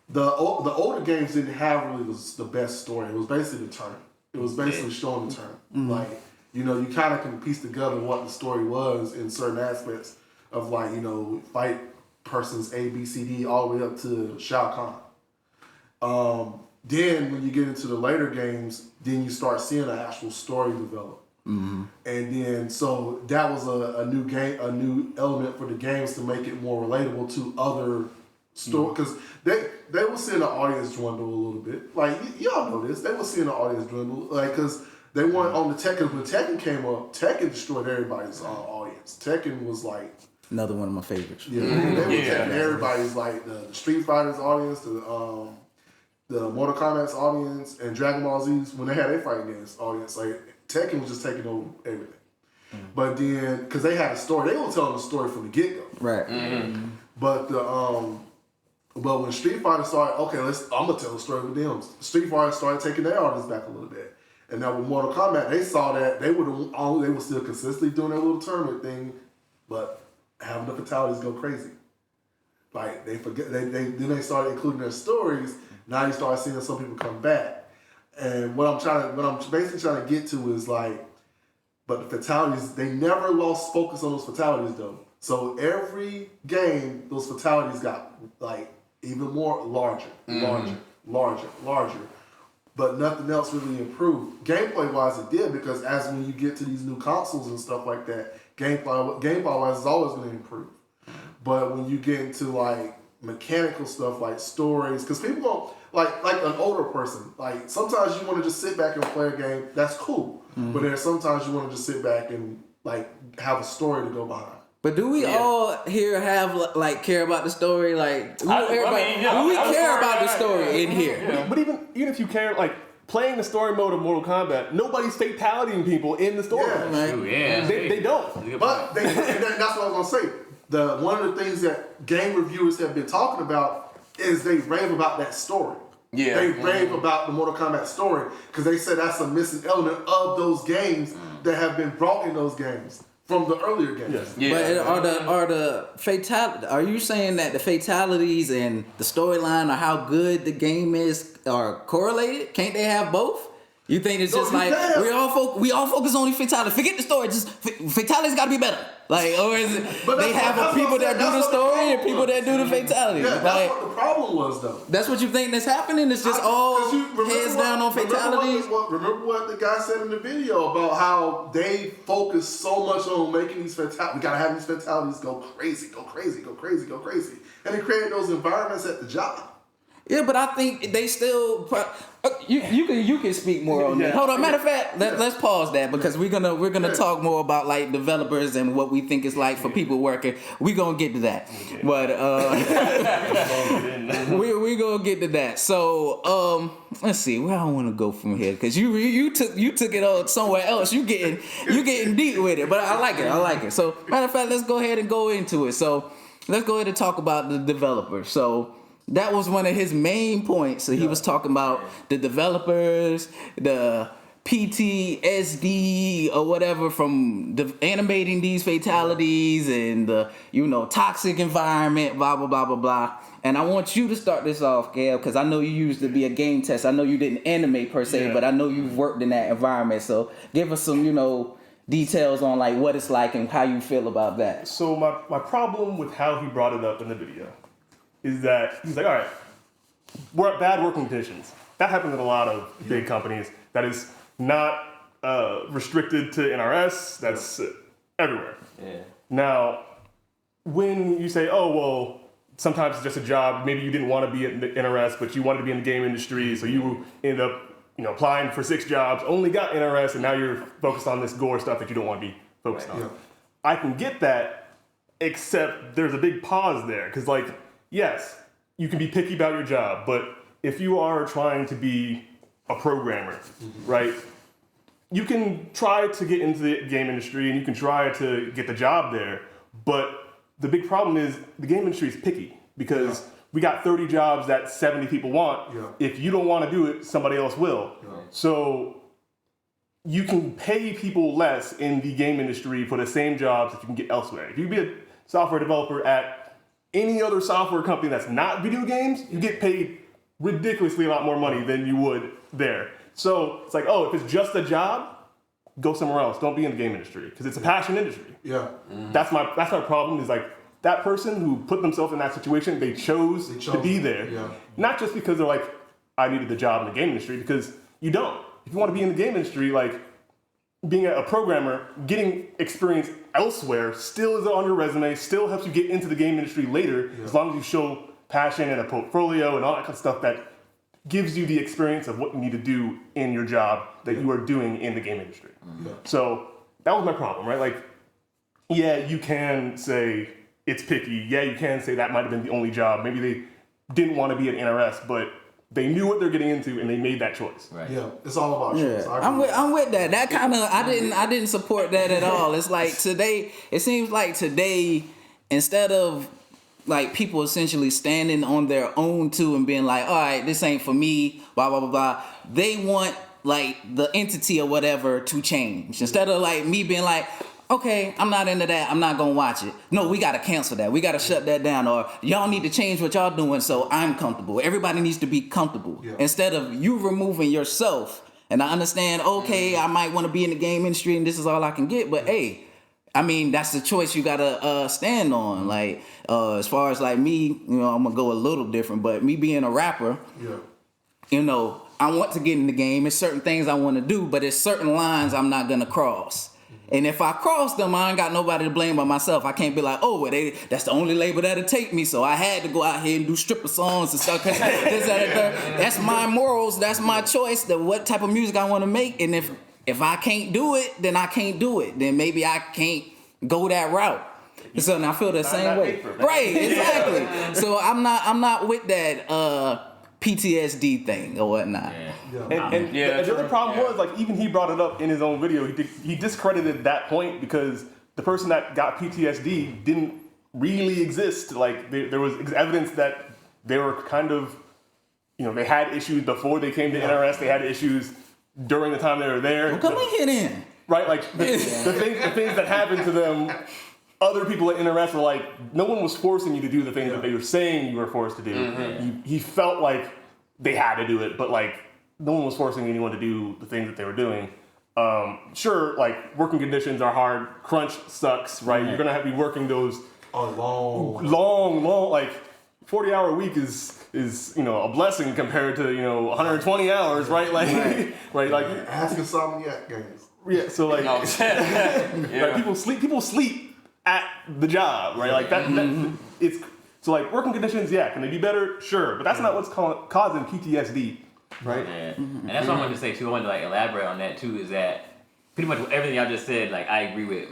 the older games didn't have really the best story. It was basically the turn. It was basically showing the turn. Like, you kind of can piece together what the story was in certain aspects of fight persons A, B, C, D, all the way up to Shao Kahn. Then when you get into the later games, then you start seeing an actual story develop. And then so that was a new element for the games to make it more relatable to other stories, because they were seeing the audience dwindle a little bit. Like y'all know this, they were seeing the audience dwindle, like because they weren't on the Tekken. When Tekken came up, Tekken destroyed everybody's audience. Tekken was like another one of my favorites. They were taking everybody's like the Street Fighter's audience, the Mortal Kombat's audience, and Dragon Ball Z's when they had their fighting games audience. Like Tekken was just taking over everything. But then, because they had a story, they were telling a story from the get go. Right. But but when Street Fighter started, I'm gonna tell a story with them. Street Fighter started taking their audience back a little bit, and now with Mortal Kombat, they saw that they were still consistently doing their little tournament thing, but having the fatalities go crazy. Like they forget, they started including their stories. Now you start seeing some people come back. And what I'm basically trying to get to is but the fatalities, they never lost focus on those fatalities though. So every game, those fatalities got even more larger. But nothing else really improved. Gameplay wise it did, because as when you get to these new consoles and stuff like that, gameplay wise is always going to improve. But when you get into mechanical stuff like stories, because people don't like an older person, sometimes you want to just sit back and play a game, that's cool. But there's sometimes you want to just sit back and like have a story to go behind. But do we all here have like care about the story? Like, do we I care about the story in here? Yeah. But even if you care, like playing the story mode of Mortal Kombat, nobody's fatalitying people in the story. Yeah. Ooh, yeah. They don't. But and that's what I was gonna say. One of the things that game reviewers have been talking about is they rave about that story. Yeah. They rave about the Mortal Kombat story because they said that's a missing element of those games that have been brought in those games from the earlier games. Yes. Yeah. But are the fatality? Are you saying that the fatalities and the storyline or how good the game is are correlated? Can't they have both? You think it's just like we all focus on the fatality. Forget the story. Just fatalities got to be better. Like, or is it But they have people that do the story and people that do the fatality? Yeah, that's Like, what the problem was, though. that's what you think that's happening? It's just all 'Cause you remember heads down on fatalities? Remember what the guy said in the video about how they focus so much on making these fatalities. We gotta have these fatalities go crazy, go crazy, go crazy, go crazy, and they created those environments at the job. Yeah, but I think they still. You can speak more on that. Hold on. Matter of fact, let's pause that because we're gonna talk more about like developers and what we think it's like for people working. We gonna get to that, but we gonna get to that. So let's see where I want to go from here because you took it on somewhere else. You getting deep with it, but I like it. So matter of fact, let's go ahead and go into it. So let's go ahead and talk about the developers. So. That was one of his main points. So he was talking about the developers, the PTSD or whatever from animating these fatalities and the toxic environment, blah blah blah blah blah. And I want you to start this off, Gail, because I know you used to be a game tester. I know you didn't animate per se, but I know you've worked in that environment. So give us some details on like what it's like and how you feel about that. So my problem with how he brought it up in the video is that he's like, all right, we're at bad working conditions. That happens in a lot of big companies. That is not restricted to NRS. That's everywhere. Yeah. Now, when you say, oh, well, sometimes it's just a job. Maybe you didn't want to be in the NRS, but you wanted to be in the game industry. So you ended up applying for 6 jobs, only got NRS, and now you're focused on this gore stuff that you don't want to be focused on. Yeah. I can get that, except there's a big pause there. Because, yes, you can be picky about your job, but if you are trying to be a programmer, right, you can try to get into the game industry and you can try to get the job there, but the big problem is the game industry is picky because we got 30 jobs that 70 people want. Yeah. If you don't want to do it, somebody else will. Yeah. So you can pay people less in the game industry for the same jobs that you can get elsewhere. If you be a software developer at any other software company that's not video games, you get paid ridiculously a lot more money than you would there. So it's like, if it's just a job, go somewhere else. Don't be in the game industry because it's a passion industry. Yeah, that's my problem. Is like that person who put themselves in that situation, they chose to be there, not just because they're like, I needed the job in the game industry, because you don't. If you want to be in the game industry, like being a programmer, getting experience elsewhere still is on your resume, still helps you get into the game industry later, as long as you show passion and a portfolio and all that kind of stuff that gives you the experience of what you need to do in your job that you are doing in the game industry. So that was my problem, right? Like, you can say it's picky. Yeah, you can say that might have been the only job. Maybe they didn't want to be at NRS, but they knew what they're getting into and they made that choice. Right. Yeah, it's all about choice. I'm with that. That kind of I didn't support that at all. It's like today. It seems like today, instead of like people essentially standing on their own too and being like, all right, this ain't for me, blah blah blah blah. They want like the entity or whatever to change instead of like me being like, okay, I'm not into that. I'm not gonna watch it. No, we gotta cancel that. We gotta shut that down. Or y'all need to change what y'all doing so I'm comfortable. Everybody needs to be comfortable. Yeah. Instead of you removing yourself. And I understand, okay, I might want to be in the game industry and this is all I can get. But hey, I mean, that's the choice you gotta stand on. Like, as far as like me, I'm gonna go a little different. But me being a rapper, I want to get in the game. There's certain things I want to do, but there's certain lines I'm not gonna cross. And if I cross them, I ain't got nobody to blame but myself. I can't be like, that's the only label that'll take me, so I had to go out here and do stripper songs and stuff. That's my morals. That's my choice. What type of music I want to make. And if if I can't do it, then I can't do it. Then maybe I can't go that route. So and I feel the same way. Right, exactly. So I'm not with that PTSD thing or whatnot. And the other problem was, like, even he brought it up in his own video. He discredited that point because the person that got PTSD didn't really exist. Like, there was evidence that they were kind of, they had issues before they came to NRS. They had issues during the time they were there. Well, come in here then. Right, like the things that happened to them. Other people at NRS were like, no one was forcing you to do the things that they were saying you were forced to do. Mm-hmm. He felt like they had to do it, but like no one was forcing anyone to do the things that they were doing. Sure, like working conditions are hard. Crunch sucks, right? You're gonna have to be working those long, like 40-hour week is a blessing compared to 120 hours, right? Like right, like Ask Insomniac games. yeah. So like, like people sleep at the job, right? Like that it's so like working conditions, can they be better? Sure, but that's not what's causing PTSD, right? Yeah. And that's what I wanted to say too. I wanted to like elaborate on that too. Is that pretty much everything y'all just said? Like I agree with.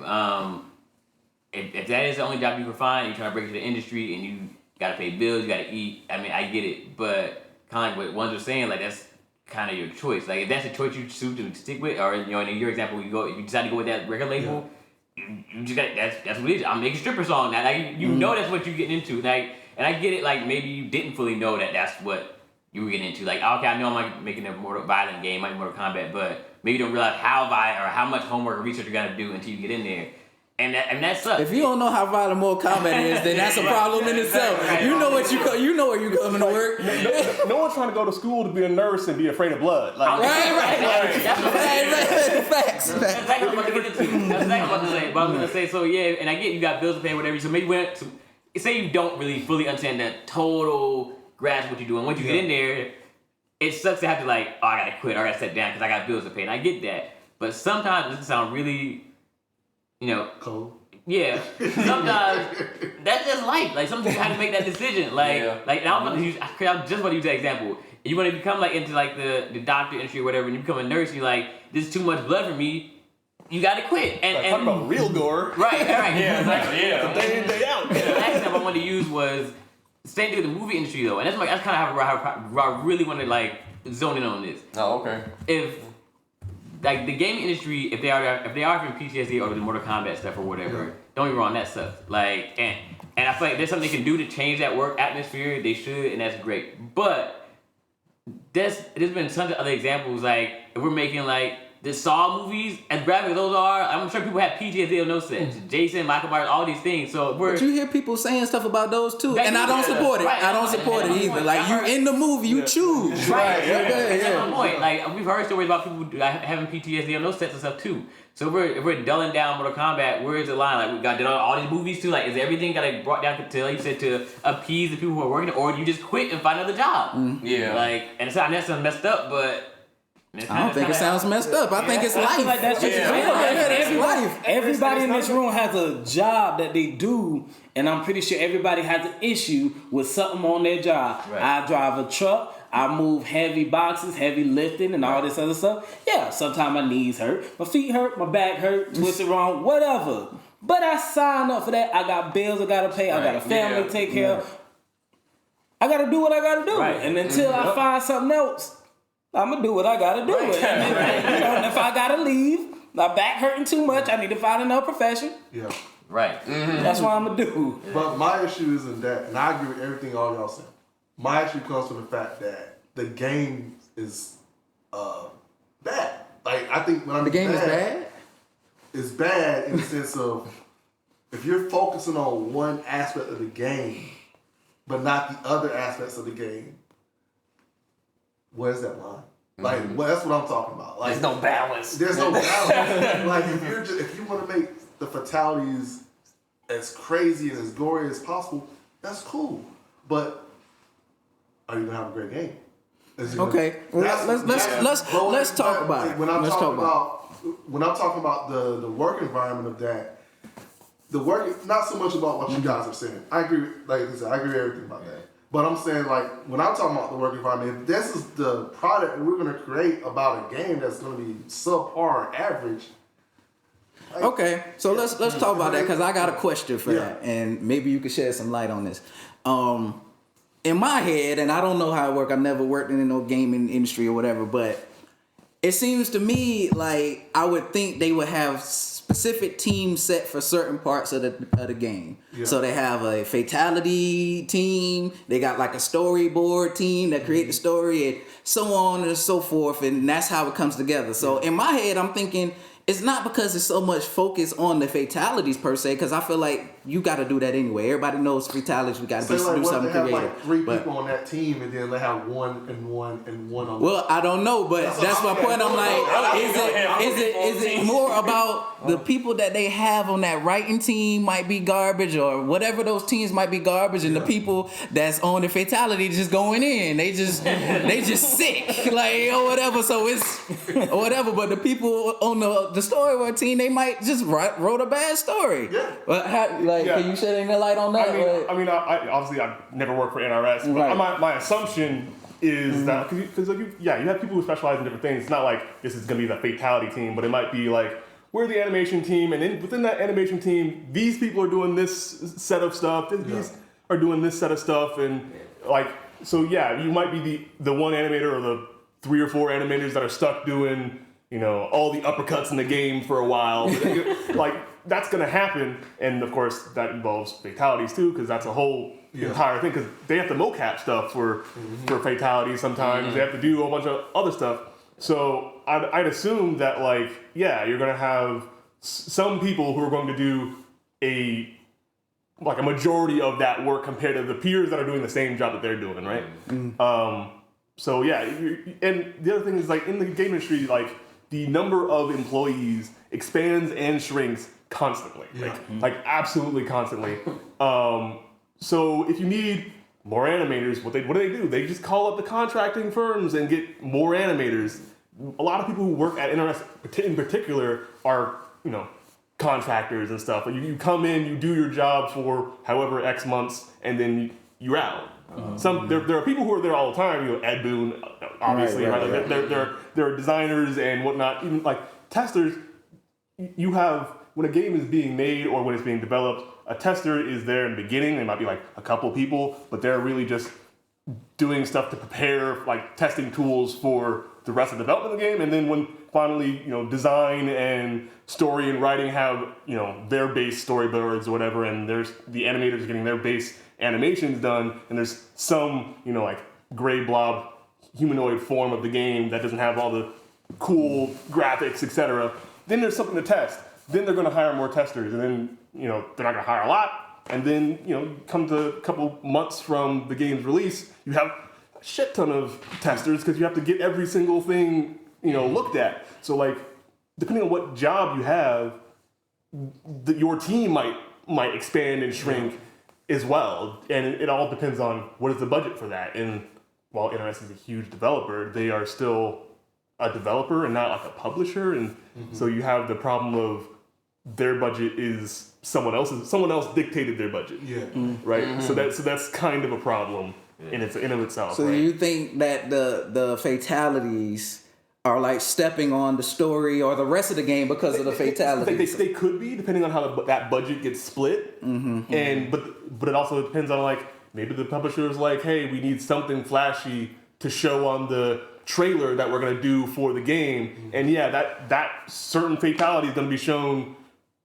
If that is the only job you can find, you're trying to break into the industry and you gotta pay bills, you gotta eat. I mean, I get it, but kind of like what ones are saying, like that's kind of your choice. Like if that's the choice you choose to stick with, or in your example, you decide to go with that record label. You just got that's what it is. I'm making a stripper song now. Like you know that's what you're getting into. Like, and I get it. Like maybe you didn't fully know that that's what you were getting into. Like okay, I know I'm like making a more violent game, like Mortal Kombat, but maybe you don't realize how violent or how much homework or research you got to do until you get in there. And that sucks. If you don't know how violent Mortal Kombat is, then that's a problem in itself. Right. You know you know where you coming to work. No one's trying to go to school to be a nurse and be afraid of blood. Like, Right. Facts. That's exactly what I'm about to get into. That's exactly what I'm about to say. But I was gonna say, so yeah, and I get you got bills to pay, whatever. So maybe say you don't really fully understand the total grasp of what you're doing. Once you get in there, it sucks to have to like, oh, I gotta quit, or I gotta sit down because I got bills to pay, and I get that. But sometimes this can sound really, Cold. Yeah. Sometimes that's just life. Like sometimes you have to make that decision. Like, and I'm just about to use that example. You want to become like into like the doctor industry or whatever, and you become a nurse. You're like, this is too much blood for me. You got to quit. And talking about real gore. Right. Yeah, exactly. Yeah. Day in, day out. The last example I wanted to use was same thing with the movie industry though, and that's kind of how I really want to like zone in on this. Oh, okay. If like the gaming industry, if they are from PTSD or the Mortal Kombat stuff or whatever, don't get me wrong, that sucks. Like and I feel like there's something they can do to change that work atmosphere. They should, and that's great. But there's been tons of other examples. Like if we're making like the Saw movies, as graphic as those are, I'm sure people have PTSD on those sets. Jason, Michael Myers, all these things. So But you hear people saying stuff about those too, and I don't support it. Right. I don't support it either. Like you in the movie, you choose. Right. Yeah. That's my point. Like we've heard stories about people having PTSD on those sets and stuff too. So if we're dulling down Mortal Kombat, where is the line? Like we got did all these movies too. Like is everything got like brought down to like you said to appease the people who are working, or do you just quit and find another job? Yeah. Like and it's not necessarily messed up, but. I don't think it sounds messed up. I think it's life. I feel like that's just everybody in this room has a job that they do, and I'm pretty sure everybody has an issue with something on their job. Right. I drive a truck. I move heavy boxes, heavy lifting, and all this other stuff. Yeah, sometimes my knees hurt, my feet hurt, my back hurt, twisted wrong, whatever. But I signed up for that. I got bills I gotta pay. I got a family to take care of. I gotta do what I gotta do. Right. And until I find something else, I'm gonna do what I gotta do. Right. And if I gotta leave, my back hurting too much, I need to find another profession. Yeah. Right. That's what I'm gonna do. But my issue isn't that, and I agree with everything all y'all said. My issue comes from the fact that the game is bad. Like I think when I'm The game is bad. It's bad in the sense of if you're focusing on one aspect of the game, but not the other aspects of the game. Where's that line? Like, that's what I'm talking about. Like, There's no balance. There's no balance. Like, if you want to make the fatalities as crazy and as gory as possible, that's cool. But are you gonna have a great game? Okay, let's talk about it. When I'm talking about the work environment of that, the work not so much about what you guys are saying. I agree. Like I said, I agree with everything about that. But I'm saying, like, when I'm talking about the work environment, if this is the product that we're going to create about a game that's going to be subpar or average. Like, Okay, so let's talk about that because I got a question for that, and maybe you could shed some light on this. In my head, and I don't know how it works. I've never worked in no gaming industry or whatever, but it seems to me like I would think they would have specific teams set for certain parts of the game. Yeah. So they have a fatality team, they got like a storyboard team that create the story, and so on and so forth, and that's how it comes together. So in my head, I'm thinking it's not because there's so much focus on the fatalities per se, because I feel like you got to do that anyway. Everybody knows fatalities. We got to do something creative. They have like 3 people on that team, and then they have one on. Well, I don't know, but that's my point. I'm like, is it more about the people that they have on that writing team might be garbage, or whatever those teams might be garbage, and the people that's on the fatality just going in, they just sick, like or whatever. So it's or whatever. But the people on the storyboard team, they might just wrote a bad story. Yeah. But can you shed any light on that? I obviously I've never worked for NRS, but my assumption is that because you have people who specialize in different things. It's not like this is going to be the fatality team, but it might be like we're the animation team, and then within that animation team, these people are doing this set of stuff. These are doing this set of stuff, and like so you might be the one animator or the 3 or 4 animators that are stuck doing all the uppercuts in the game for a while. Like that's gonna happen, and of course that involves fatalities too, because that's a whole entire thing. Because they have to mocap stuff for fatalities sometimes. They have to do a whole bunch of other stuff. So I'd assume that you're gonna have some people who are going to do a majority of that work compared to the peers that are doing the same job that they're doing, right? And the other thing is in the game industry, the number of employees expands and shrinks constantly, absolutely constantly. So if you need more animators, what do they do? They just call up the contracting firms and get more animators. A lot of people who work at NRS in particular are, contractors and stuff. You come in, you do your job for however X months, and then you're out. There are people who are there all the time. Ed Boon, obviously, right? There are designers and whatnot. Even testers. You have when a game is being made or when it's being developed, a tester is there in the beginning. There might be a couple of people, but they're really just doing stuff to prepare testing tools for the rest of the development of the game. And then when finally design and story and writing have their base storyboards or whatever, and there's the animators getting their base animations done, and there's some gray blob humanoid form of the game that doesn't have all the cool graphics, etc. Then there's something to test. Then they're going to hire more testers, and then they're not going to hire a lot. And then come to a couple months from the game's release, you have a shit ton of testers because you have to get every single thing looked at. So depending on what job you have, your team might expand and shrink as well, and it all depends on what is the budget for that. And while NRS is a huge developer, they are still a developer and not a publisher, and so you have the problem of their budget is someone else's. Someone else dictated their budget, right? So that's kind of a problem in of itself. So you think that the fatalities are stepping on the story or the rest of the game because of the fatalities? They could be, depending on how that budget gets split. And but it also depends on maybe the publisher is hey, we need something flashy to show on the trailer that we're gonna do for the game. And that certain fatality is gonna be shown.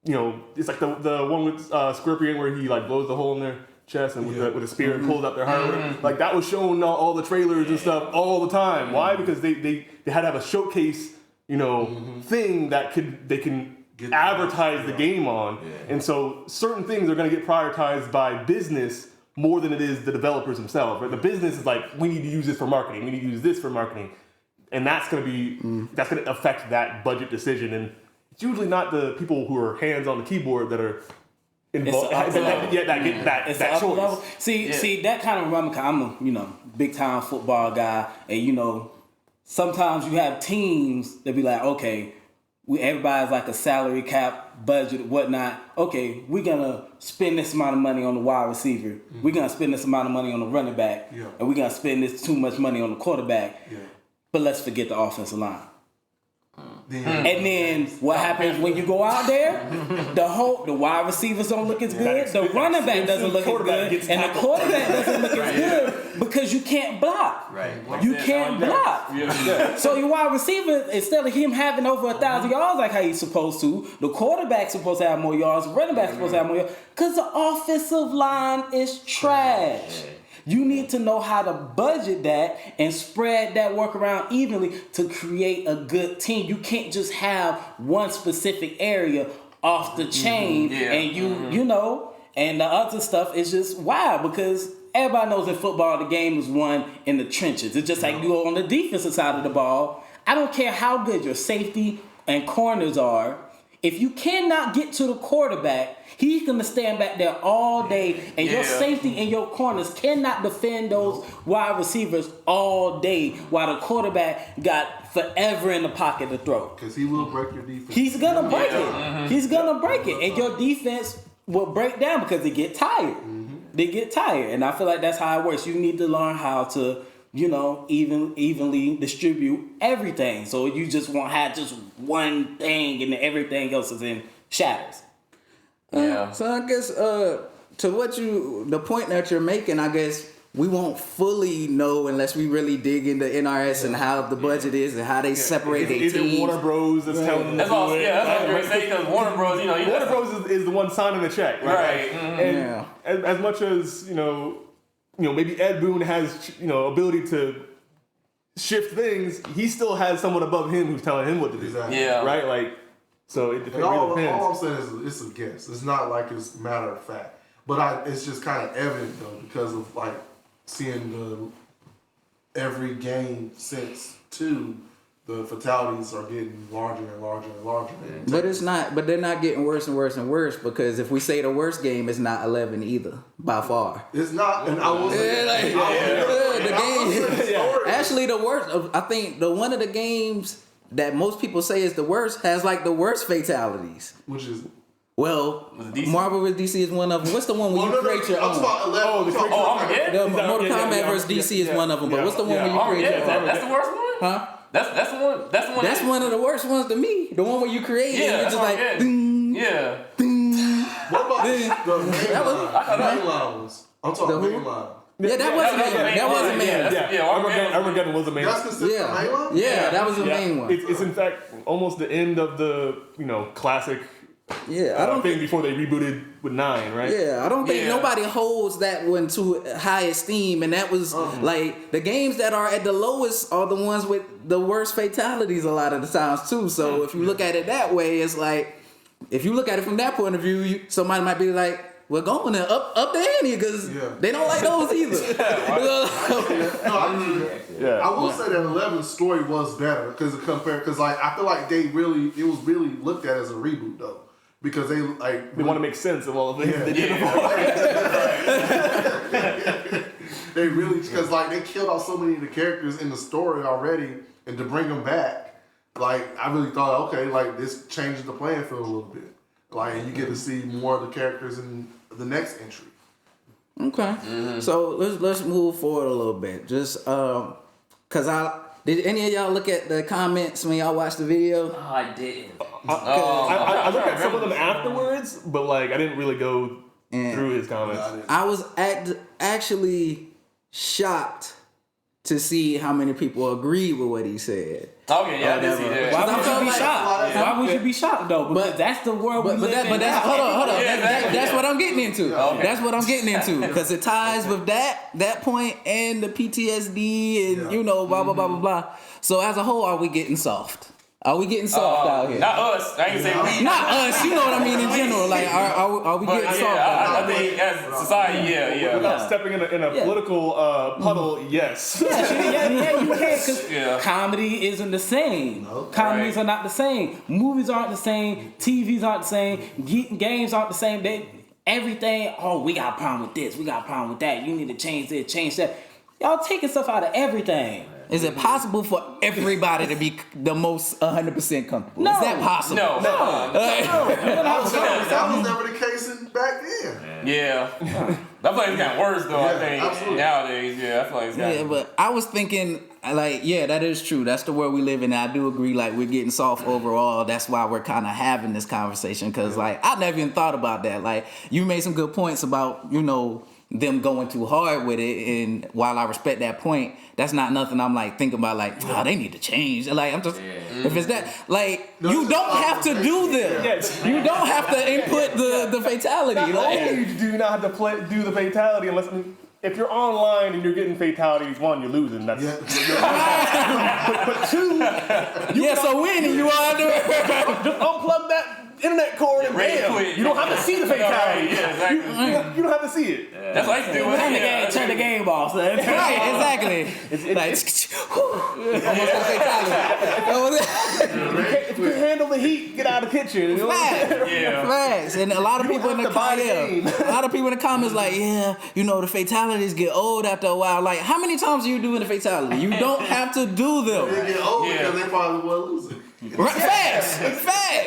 It's the one with Scorpion where he blows the hole in their chest and with a spear and pulls out their heart. That was shown all the trailers and stuff all the time. Why? Because they had to have a showcase thing that they can advertise the game on. And so certain things are going to get prioritized by business more than it is the developers themselves. Right? The business is we need to use this for marketing. We need to use this for marketing, and that's going to affect that budget decision. And it's usually not the people who are hands on the keyboard that are involved. That get that choice. See that kind of run. I'm a big time football guy, and sometimes you have teams that be okay, everybody's like a salary cap, budget, whatnot. Okay, we're gonna spend this amount of money on the wide receiver. We're gonna spend this amount of money on the running back, and we're gonna spend this too much money on the quarterback. But let's forget the offensive line. And then what happens when you go out there? The wide receivers don't look as good. The running back doesn't look as good, and the quarterback doesn't look as good because you can't block. Right. You can't block. So your wide receiver, instead of him having over 1,000 yards like how he's supposed to, the quarterback's supposed to have more yards. The running back's supposed to have more yards because the offensive line is trash. You need to know how to budget that and spread that work around evenly to create a good team. You can't just have one specific area off the chain and you know, and the other stuff is just wild because everybody knows in football the game is won in the trenches. It's just like you go on the defensive side of the ball. I don't care how good your safety and corners are. If you cannot get to the quarterback, he's going to stand back there all day, and your safety and your corners cannot defend those wide receivers all day while the quarterback got forever in the pocket to throw. Because he will break your defense. He's going to break it. He's going to break it. And your defense will break down because they get tired. They get tired. And I feel like that's how it works. You need to learn how to, you know, evenly distribute everything. So you just won't have just one thing and everything else is in shadows. So I guess to the point that you're making, I guess we won't fully know unless we really dig into NRS and how the budget is and how they separate their teams. Is it Warner Bros that's telling them That's to all. do it? Yeah, that's what I was going to say because Warner Bros. Warner Bros is the one signing the check, right? And as much as you know, maybe Ed Boon has ability to shift things, he still has someone above him who's telling him what to do. Exactly. Right? Like, so it depends. All I'm saying is it's a guess. It's not like it's matter of fact. But it's just kind of evident though because of like seeing every game since 2, the fatalities are getting larger and larger and larger. But it's not. But they're not getting worse and worse and worse because if we say the worst game, it's not 11 either by far. It's not. And I will say the game. Actually, the worst. I think one of the games that most people say is the worst has like the worst fatalities. Which is. Well, Marvel vs. DC is one of them. What's the one where you create your own? Armageddon? Mortal Kombat vs. DC is one of them. But what's the one where you create your own? That's the worst one? Huh? That's the one. That's one of the worst ones to me. The one where you create and you're just like, ding, ding. What about the mainline ones? I'm talking mainline. Yeah, that was a main. Armageddon was the main. That's considered the mainline? Yeah, that was the main one. It's in fact almost the end of the classic. I don't think before they rebooted with 9, right? Yeah, I don't think nobody holds that one to high esteem, and that was like the games that are at the lowest are the ones with the worst fatalities a lot of the times too. So if you look at it that way, it's like if you look at it from that point of view, somebody might be like, "We're going to up the ante because they don't like those either." I will say that 11's story was better because I feel like it was really looked at as a reboot though. Because they want to make sense of all the things they did. They really because they killed off so many of the characters in the story already, and to bring them back, I really thought this changes the playing field a little bit. You get to see more of the characters in the next entry. Okay, so let's move forward a little bit. Just did any of y'all look at the comments when y'all watched the video? Oh, I didn't. I looked at some of them afterwards, but I didn't really go through his comments. I was actually shocked to see how many people agreed with what he said. Okay, I did see that. Why would you be shocked? Why would you be shocked though? Because that's the world we live in. But that's hold on. That's what I'm getting into. Okay. That's what I'm getting into because it ties with that point and the PTSD and blah blah blah blah blah. So as a whole, are we getting soft? Are we getting soft out here? Not us. I ain't say we. Not us. You know what I mean in general. Are we getting soft out here? I think as society, Without stepping in a political puddle, yes. Yeah, you can't because comedy isn't the same. Comedies are not the same. Movies aren't the same. TVs aren't the same. Games aren't the same. Everything. Oh, we got a problem with this. We got a problem with that. You need to change this, change that. Y'all taking stuff out of everything. Is it possible for everybody to be the most 100% comfortable? Is that possible? No. That was never the case back then. Yeah. I feel like it's gotten worse though. I think absolutely. Nowadays, I feel like it's gotten. Yeah, but I was thinking, like, yeah, that is true. That's the world we live in. And I do agree, like, we're getting soft overall. That's why we're kind of having this conversation. Because, like, I never even thought about that. Like, you made some good points about, you know, them going too hard with it. And while I respect that point, that's not nothing I'm, like, thinking about, like, oh, they need to change. Like, I'm just, if it's that, like, you don't have to do them. You don't have to input the fatality. Not Like, only do you not have to do the fatality unless if you're online and you're getting fatalities, one, you're losing. That's but two, so winning, you all do it. just unplug that internet cord and bam, you don't have to see the fatality. You don't have to see it. That's what I used to do. Turn the game off. Son. Right, exactly. Almost a fatality. If you can handle the heat, get out of the kitchen. You know? Facts. And a lot of people in the comments, a lot of people in the comments like, yeah, you know, the fatalities get old after a while. Like, how many times are you doing the fatality? You don't have to do them. They get old because they probably were losing. Right, facts.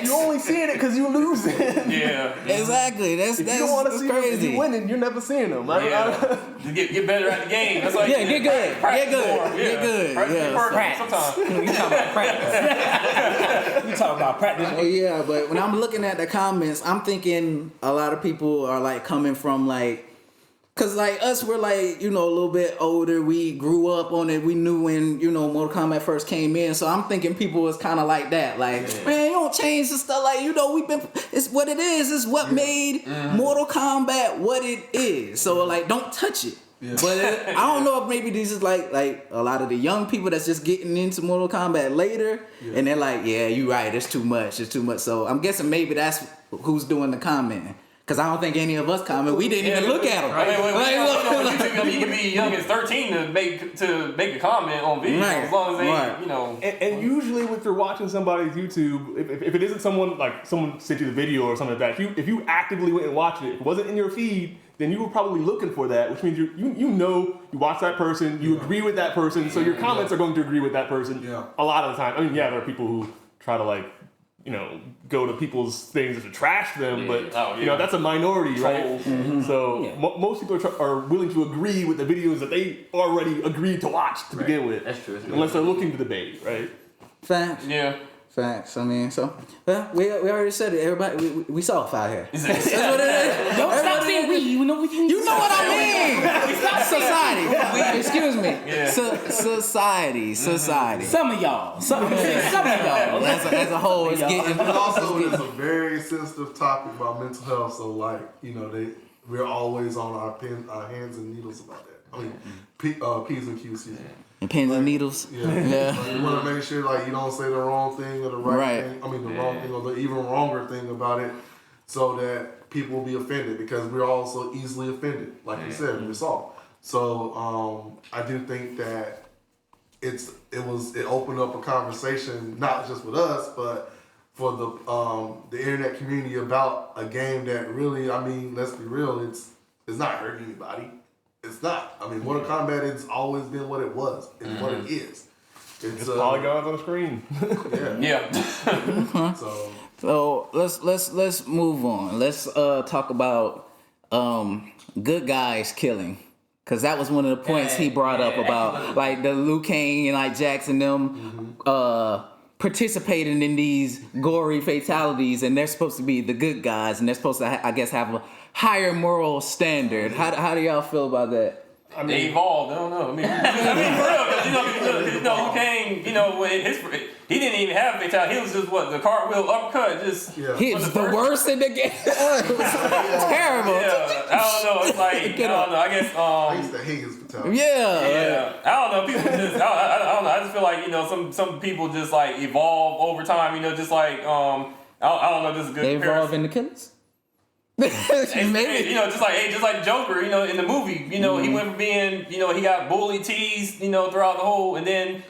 You only seeing it because you losing. Yeah. Exactly. That's You don't want to see them. If crazy. you winning, you're never seeing them. Just get better at the game. That's like Get good. practice Get good. more. Get good. Practice Yeah. perfect sometimes. You talking about practice? You talking about practice? Oh, yeah, but when I'm looking at the comments, I'm thinking a lot of people are like coming from like, cause like us, we're like, you know, a little bit older. We grew up on it. We knew when, you know, Mortal Kombat first came in. So I'm thinking people is kind of like that. Like, man, you don't change the stuff. Like, you know, it's what it is. It's what made Mortal Kombat what it is. So like, don't touch it. Yeah. But I don't know if maybe this is like a lot of the young people that's just getting into Mortal Kombat later, and they're like, yeah, you're right, it's too much. So I'm guessing maybe that's who's doing the commenting. Because I don't think any of us comment. We didn't even look at them. Right. You can be young as 13 to make a comment on video, as long as they, you know. And usually, if you're watching somebody's YouTube, if it isn't someone sent you the video or something like that, if you actively went and watched it, if it wasn't in your feed, then you were probably looking for that, which means you watch that person, you agree with that person, so your comments are going to agree with that person. Yeah. A lot of the time. I mean, there are people who try to go to people's things to trash them, but that's a minority, right? Mm-hmm. So most people are willing to agree with the videos that they already agreed to watch to begin with. That's true. Unless they're looking to debate, right? Facts. Yeah. Facts. I mean, we already said it. Everybody, we soft out here. That's what it is. Don't stop saying we. You know what I mean. Society. Excuse me. Yeah. Society. Some of y'all. As a whole, it's getting. But also, it's a very sensitive topic about mental health. So, we're always on our hands and needles about that. I mean, P's and Q's. And pins and needles. Yeah. You want to make sure you don't say the wrong thing or the right thing. I mean, the wrong thing or the even wronger thing about it, so that people will be offended, because we're all so easily offended. Like you said, we're soft. So I do think that it opened up a conversation, not just with us, but for the internet community, about a game that really, I mean, let's be real, it's not hurting anybody. It's not. I mean, Mortal Kombat has always been what it was and what it is. It's polygons on the screen. Yeah. So let's move on. Let's talk about good guys killing, because that was one of the points he brought up about like the Liu Kang and like Jackson them participating in these gory fatalities, and they're supposed to be the good guys, and they're supposed to I guess have a higher moral standard. How do y'all feel about that? I mean, they evolved. I don't know. I mean, for real, because Liu Kang, when he didn't even have a fatality. He was just the cartwheel uppercut. He was the worst in the game. It was terrible. Yeah, I don't know. It's like I don't know. I guess I used to hate his fatality. Yeah. I don't know. People just I don't know. I just feel like some people just evolve over time. Just I don't know. This is good. They evolve into killers. Maybe just like Joker, in the movie, he went from being, he got bully teased, throughout the whole, and then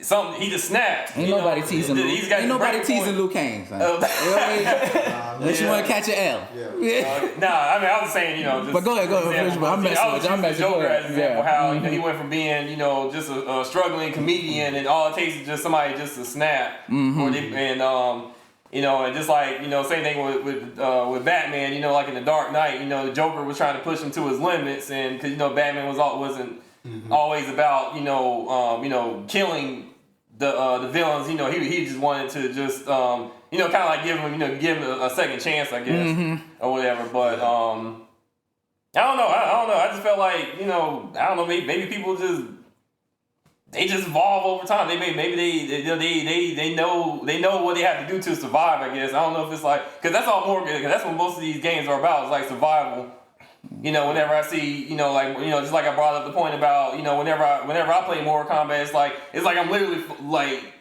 something. He just snapped. Ain't you nobody know? teasing Luke. He's got Ain't his nobody breaking teasing point. Luke Kane. Son. Unless you want to catch an L. Nah, I mean, I was saying, just. But go ahead, example, I'm messing with you. I'm messing with Joker you. as an example, Yeah. how he went from being, just a struggling comedian, and all it takes is just somebody just to snap, and just like same thing with Batman, like in the Dark Knight, the Joker was trying to push him to his limits, and because Batman wasn't always about killing the villains, he just wanted to just kind of like give him a second chance, I guess, or whatever. But I don't know. I just felt like I don't know. Maybe people just evolve over time. They know what they have to do to survive. I guess I don't know if it's like because that's all more because that's what most of these games are about. It's like survival. Whenever I see just like I brought up the point about whenever I play Mortal Kombat, it's like I'm literally like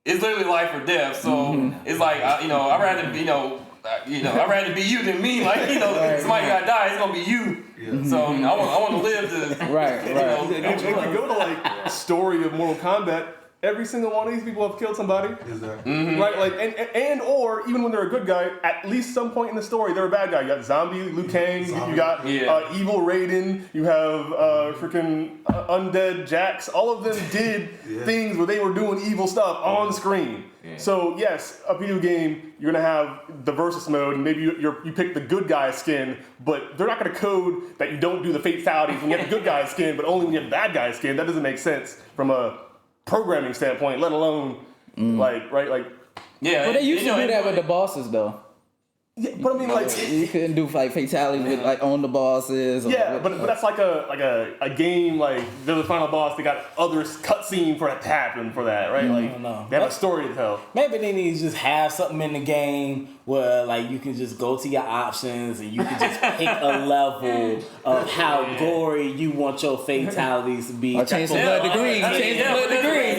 it's literally life or death. So it's like I'd rather I'd rather be you than me. Like somebody gotta die, it's gonna be you. Yeah. So I want to live to right. If you go to like story of Mortal Kombat, every single one of these people have killed somebody. Is that? Right? Like and or even when they're a good guy, at least some point in the story they're a bad guy. You got Zombie, Liu Kang, you got Evil Raiden, you have freaking Undead Jax. All of them did things where they were doing evil stuff on screen. Yeah. So yes, a video game, you're gonna have the versus mode, and maybe you pick the good guy skin, but they're not gonna code that you don't do the fatalities when you have the good guy skin, but only when you have the bad guy skin. That doesn't make sense from a programming standpoint, let alone yeah. But they used to do that with the bosses though. Yeah, but I mean, like you couldn't do like fatalities with like on the bosses. Or but that's like a game like they're the final boss. They got other cutscene for that to happen for that, right? Like they have a story to tell. Maybe they need to just have something in the game where like you can just go to your options and you can just pick a level of how gory you want your fatalities to be. Or change the blood to green. Change the blood to green.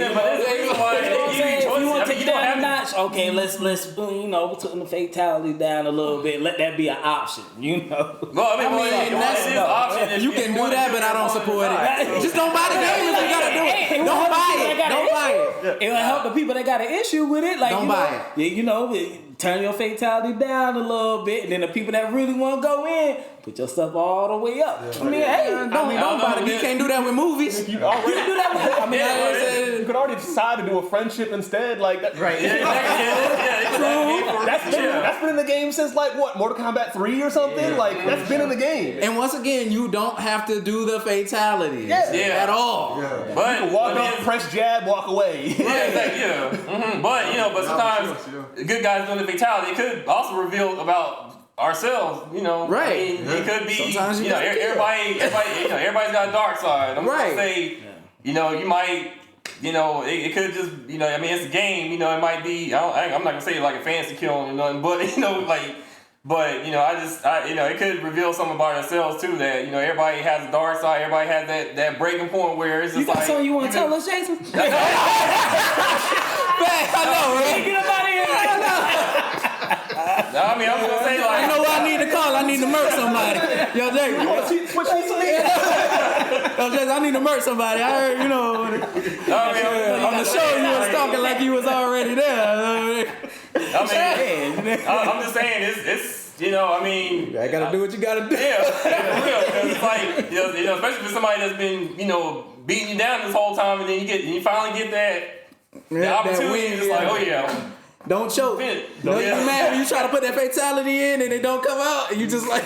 If you want to take it down a notch, okay, let's put the fatality down a little bit. Let that be an option, Well, that's an option. You can do that, but I don't support it. Just don't buy the game if you gotta do it. Don't buy it. Don't buy it. It will help the people that got an issue with it. Like don't buy it. Turn your fatality down a little bit, and then the people that really want to go in, put your stuff all the way up. Don't buy the game. You can't do that with movies. You already do that with. You could already decide to do a friendship instead, like that. Right. That's been in the game since like what, Mortal Kombat 3 or something? Like that's been in the game. And once again, you don't have to do the fatalities at all. Yeah. But you can walk up, press jab, walk away. But sometimes good guys doing the fatality, it could also reveal about ourselves, Right. I mean, it could be, Sometimes everybody's got a dark side. I'm right. gonna say, you might, it could just, it's a game, it might be, I'm not gonna say it like a fancy kill or nothing, but, it could reveal something about ourselves too, that, everybody has a dark side, everybody has that breaking point where it's just you got something you want to tell us, Jason? I know, right? Get up out of here. I mean, I'm gonna say like, I know what I need to call. I need to murk somebody. Yo, Jay. I need to murk somebody. I heard, on the show you was talking like you was already there. I'm just saying, it's I gotta do what you gotta do. Yeah, for real. Because it's like, especially for somebody that's been, beating you down this whole time, and then you finally get the opportunity. It's like, oh yeah. Don't choke. You mad when you try to put that fatality in and it don't come out, and you just like,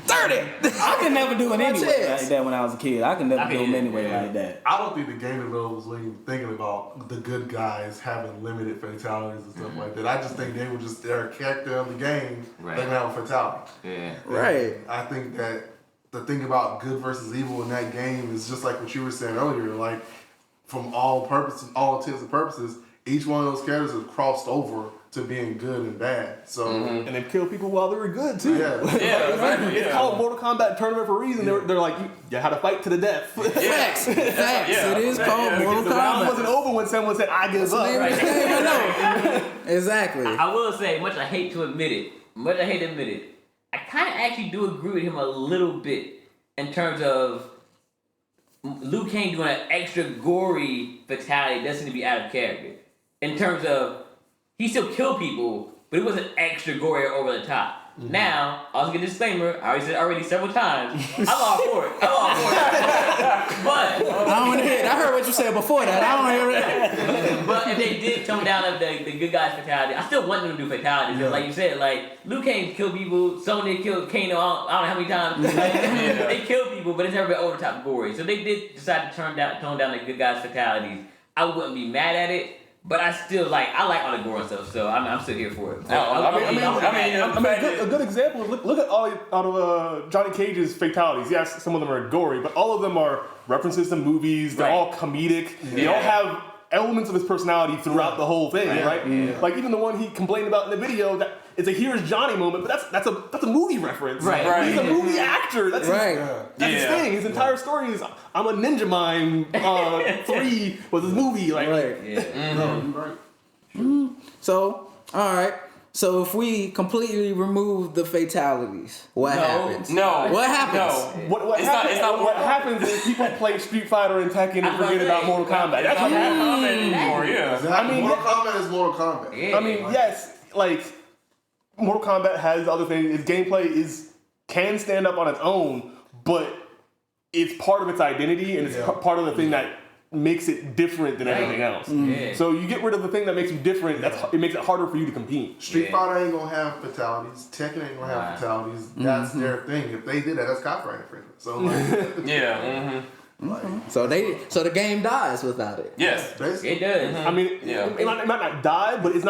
darn it. I could never do it anyway like that when I was a kid. I could never do them anyway like that. I don't think the game developers were even thinking about the good guys having limited fatalities and stuff like that. I just think they were just their character of the game. Right. They're gonna have a fatality. Yeah. Right. I think that the thing about good versus evil in that game is just like what you were saying earlier. Like, from all intents and purposes, each one of those characters has crossed over to being good and bad. So and they kill people while they were good too. Yeah. It's called Mortal Kombat Tournament for a reason. They're like, you had to fight to the death. Facts. It is called Mortal Kombat. The round wasn't over when someone said, I give up. Exactly. I will say, much I hate to admit it, I kind of actually do agree with him a little bit in terms of Liu Kang doing an extra gory fatality doesn't seem to be out of character. In terms of, he still killed people, but it wasn't extra gory or over the top. Now, I was gonna disclaimer, I already said already several times, I'm all for it. But I don't want to hear it. I heard what you said before that. I don't want to hear it. but if they did tone down the good guys fatality, I still want them to do fatalities. Yeah. Like you said, like Liu Kang killed people, Sonya killed Kano, I don't know how many times. Like, they killed people, but it's never been over the top gory. So they did decide to tone down the good guys fatalities. I wouldn't be mad at it. But I still I like all the gore and stuff, so I'm still here for it. A good example is look at all of Johnny Cage's fatalities. Yes, some of them are gory, but all of them are references to movies. They're all comedic. They all have elements of his personality throughout the whole thing, right? Yeah. Like even the one he complained about in the video, that it's a "Here's Johnny" moment, but that's a movie reference. Right. He's a movie actor. That's his thing. His entire story is I'm a ninja mime. 3 was his movie. Like, So, all right. So if we completely remove the fatalities, what happens? No. What happens? What happens is people play Street Fighter and Tekken and forget about Mortal Kombat. That's what happens. Anymore, yeah. Exactly. Mortal Kombat is Mortal Kombat. Yeah. I mean, yes, like Mortal Kombat has other things. Its gameplay can stand up on its own, but it's part of its identity and it's part of the thing that makes it different than everything else. Yeah. So you get rid of the thing that makes you different. It makes it harder for you to compete. Street Fighter ain't gonna have fatalities. Tekken ain't gonna have fatalities. That's their thing. If they did that, that's copyright infringement. So like, So the game dies without it. Yes. basically, It does. I mean, it might not die, but it's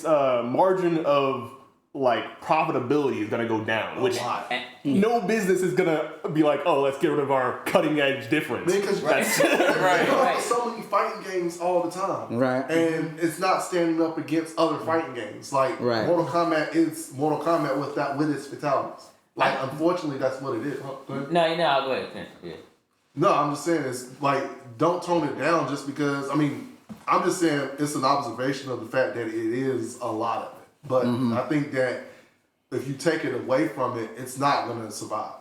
margin of like profitability is gonna go down, which no business is gonna be like, oh, let's get rid of our cutting edge difference. because they come up with so many fighting games all the time, Right. And it's not standing up against other fighting games. Like Right. Mortal Kombat is Mortal Kombat with its fatalities. Like unfortunately, that's what it is. Huh? Go ahead. No, I'll go ahead. Yeah. No, I'm just saying it's like don't tone it down just because. I mean, I'm just saying it's an observation of the fact that it is a lot of it. But I think that if you take it away from it, it's not going to survive.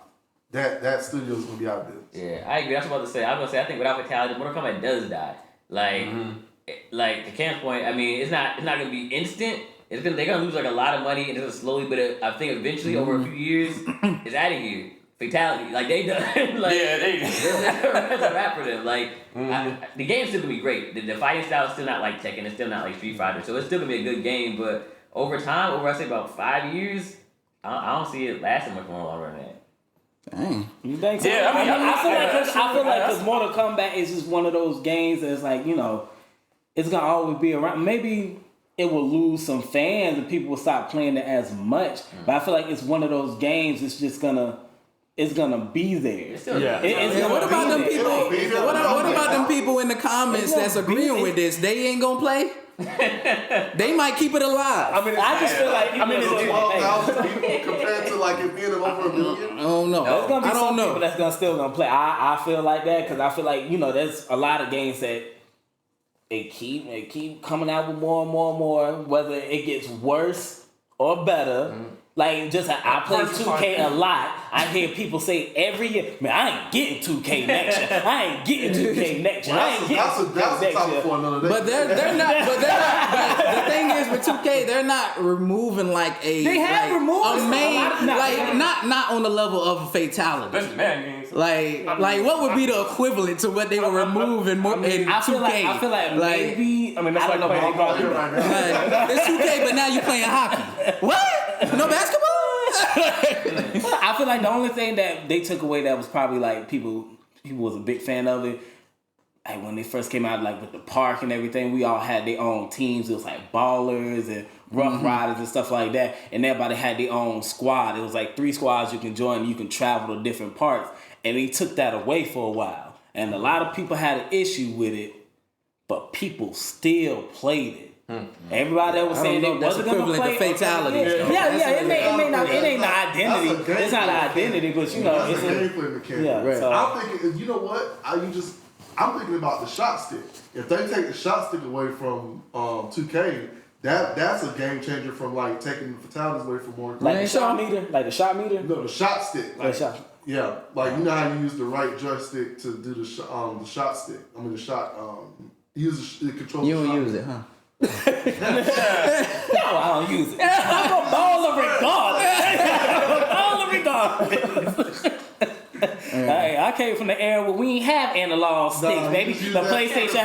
That studio is going to be out of business. Yeah, I agree. That's what I was about to say. I was going to say, I think without fatality, Mortal Kombat does die. Like to Cam's point, I mean, it's not going to be instant. They're going to lose like a lot of money and it's slowly, but I think eventually over a few years, it's out of here. Fatality, like they done. That's a wrap for them. Like the game's still gonna be great. The fighting style is still not like Tekken. It's still not like Street Fighter. So it's still gonna be a good game. But over time, I say about 5 years, I don't see it lasting much more longer than that. Dang. You think so? Yeah, I feel like because Mortal Kombat is just one of those games that's like, it's gonna always be around. Maybe it will lose some fans and people will stop playing it as much. But I feel like it's one of those games. It's just gonna be there. It's still, What about them people? What about them people in the comments that's agreeing with this? They ain't gonna play. They might keep it alive. I mean, I just feel like It's 12,000 people compared to like it being over 1 million. I don't know. There's gonna be I don't some know. people that's still gonna play. I feel like that because I feel like there's a lot of games that they keep coming out with more and more and more. Whether it gets worse or better. Like I play 2K a lot. I hear people say every year, man, I ain't getting 2K next year. I ain't getting 2K next year. I ain't getting 2K That's a next topic year. for another day. But they're not. But the thing is with 2K, they're not removing like a. They have removed a main, a lot of- not on the level of fatality. Especially man games. Like what would be the equivalent to what they would remove in 2K? I feel like maybe. I mean, that's like don't know playing about Kombat. right now. Like, it's 2K, but now you playing hockey. What? No basketball? I feel like the only thing that they took away that was probably like people was a big fan of it. Like when they first came out, like with the park and everything, we all had their own teams. It was like ballers and rough riders and stuff like that. And everybody had their own squad. It was like 3 squads you can join. And you can travel to different parts. And they took that away for a while. And a lot of people had an issue with it, but people still played it. Everybody that was saying they wasn't gonna play fatalities. it ain't the identity. It's not the identity, but That's it's a gameplay mechanic. yeah. Right. So, I'm thinking, you know what? I'm thinking about the shot stick. If they take the shot stick away from 2K, that's a game changer from like taking the fatalities away from more. like the shot meter. No, the shot stick. Like, Yeah, like you know how you use the right joystick to do the shot stick. I mean the shot. Use the control. You don't use it, huh? No, I don't use it. I'm a baller regardless. Hey, I came from the era where we ain't have analog sticks, baby. The PlayStation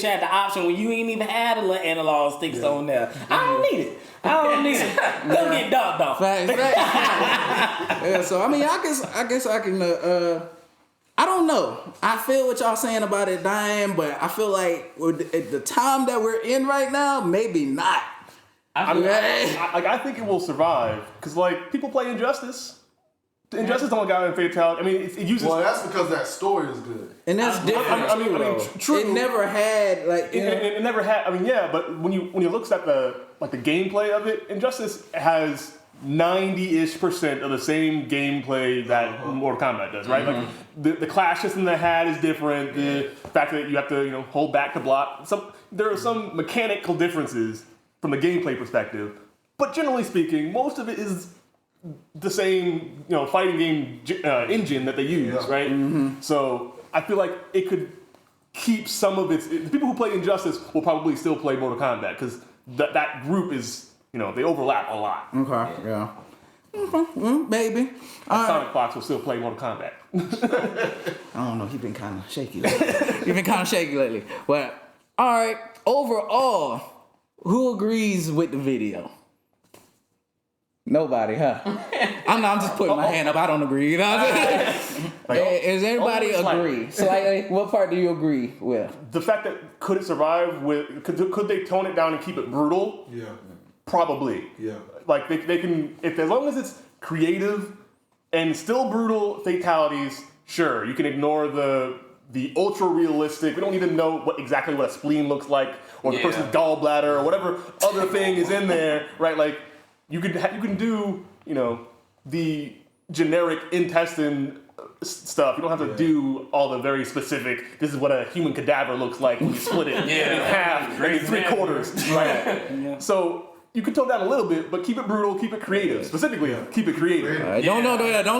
had the option where you ain't even had a little analog sticks on there. I don't need it. Go get ducked off. Yeah, so I mean, I guess I can. I don't know. I feel what y'all saying about it dying, but I feel like at the time that we're in right now, maybe not. I think it will survive because like people play Injustice. Injustice only got in Fatality. I mean, it uses. Well, that's because that story is good. And that's different. I mean, true. It never had like. It never had. I mean, yeah, but when you look at the gameplay of it, Injustice has 90-ish% of the same gameplay that Mortal Kombat does, right? Like the clash system they had is different. The fact that you have to hold back to block. There are some mechanical differences from the gameplay perspective, but generally speaking, most of it is the same fighting game engine that they use, right? So I feel like it could keep some of its. The people who play Injustice will probably still play Mortal Kombat because that group is. They overlap a lot. Okay, yeah. Maybe. Sonic Fox will still play Mortal Kombat. I don't know. He's been kind of shaky lately. But, all right. Overall, who agrees with the video? Nobody, huh? I'm just putting my hand up. I don't agree. You know what I'm saying? Does everybody agree? Slightly. What part do you agree with? The fact that could it survive with? Could they tone it down and keep it brutal? Yeah. Probably. Yeah. Like they can, if as long as it's creative and still brutal fatalities, sure, you can ignore the ultra realistic. We don't need to know exactly what a spleen looks like or the person's gallbladder or whatever other thing is in there, right? Like you can do the generic intestine stuff. You don't have to do all the very specific. This is what a human cadaver looks like when you split it in half, and 3/4, right? So. You can tone down a little bit, but keep it brutal, keep it creative. Specifically, keep it creative. Don't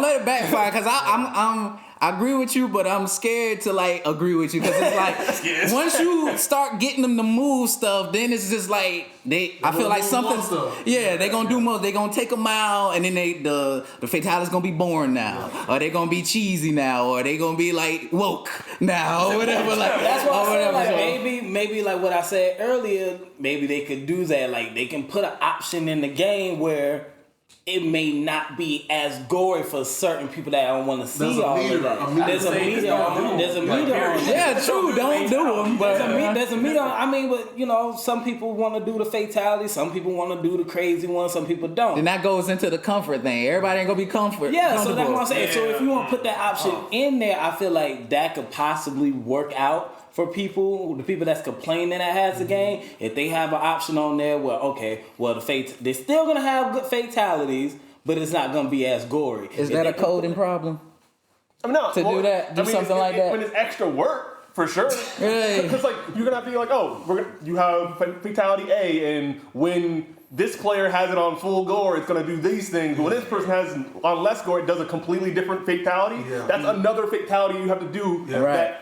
let it backfire, because I agree with you, but I'm scared to agree with you, because it's like once you start getting them to move stuff, then it's just like I feel like something's they're gonna do more. They're gonna take a mile, and then the fatality's gonna be boring now, or they're gonna be cheesy now, or they're gonna be woke now, or whatever. That's why I feel maybe like what I said earlier. Maybe they could do that. Like they can put an option in the game where it may not be as gory for certain people that don't want to see all of that. There's a meter on. Yeah, true. Don't do them. There's a meter on. I mean, but some people want to do the fatality. Some people want to do the crazy one. Some people don't. Then that goes into the comfort thing. Everybody ain't gonna be comfortable. Yeah, so that's what I'm saying. So if you want to put that option in there, I feel like that could possibly work out. For the people that's complaining that has the game, if they have an option on there where, they're still going to have good fatalities, but it's not going to be as gory. Is that a coding problem? I mean, no. Do that? Do something like that? When it's extra work, for sure. Because you're going to have to be you have fatality A, and when this player has it on full gore, it's going to do these things. But when this person has on less gore, it does a completely different fatality. Yeah. That's another fatality you have to do. Yeah. Right.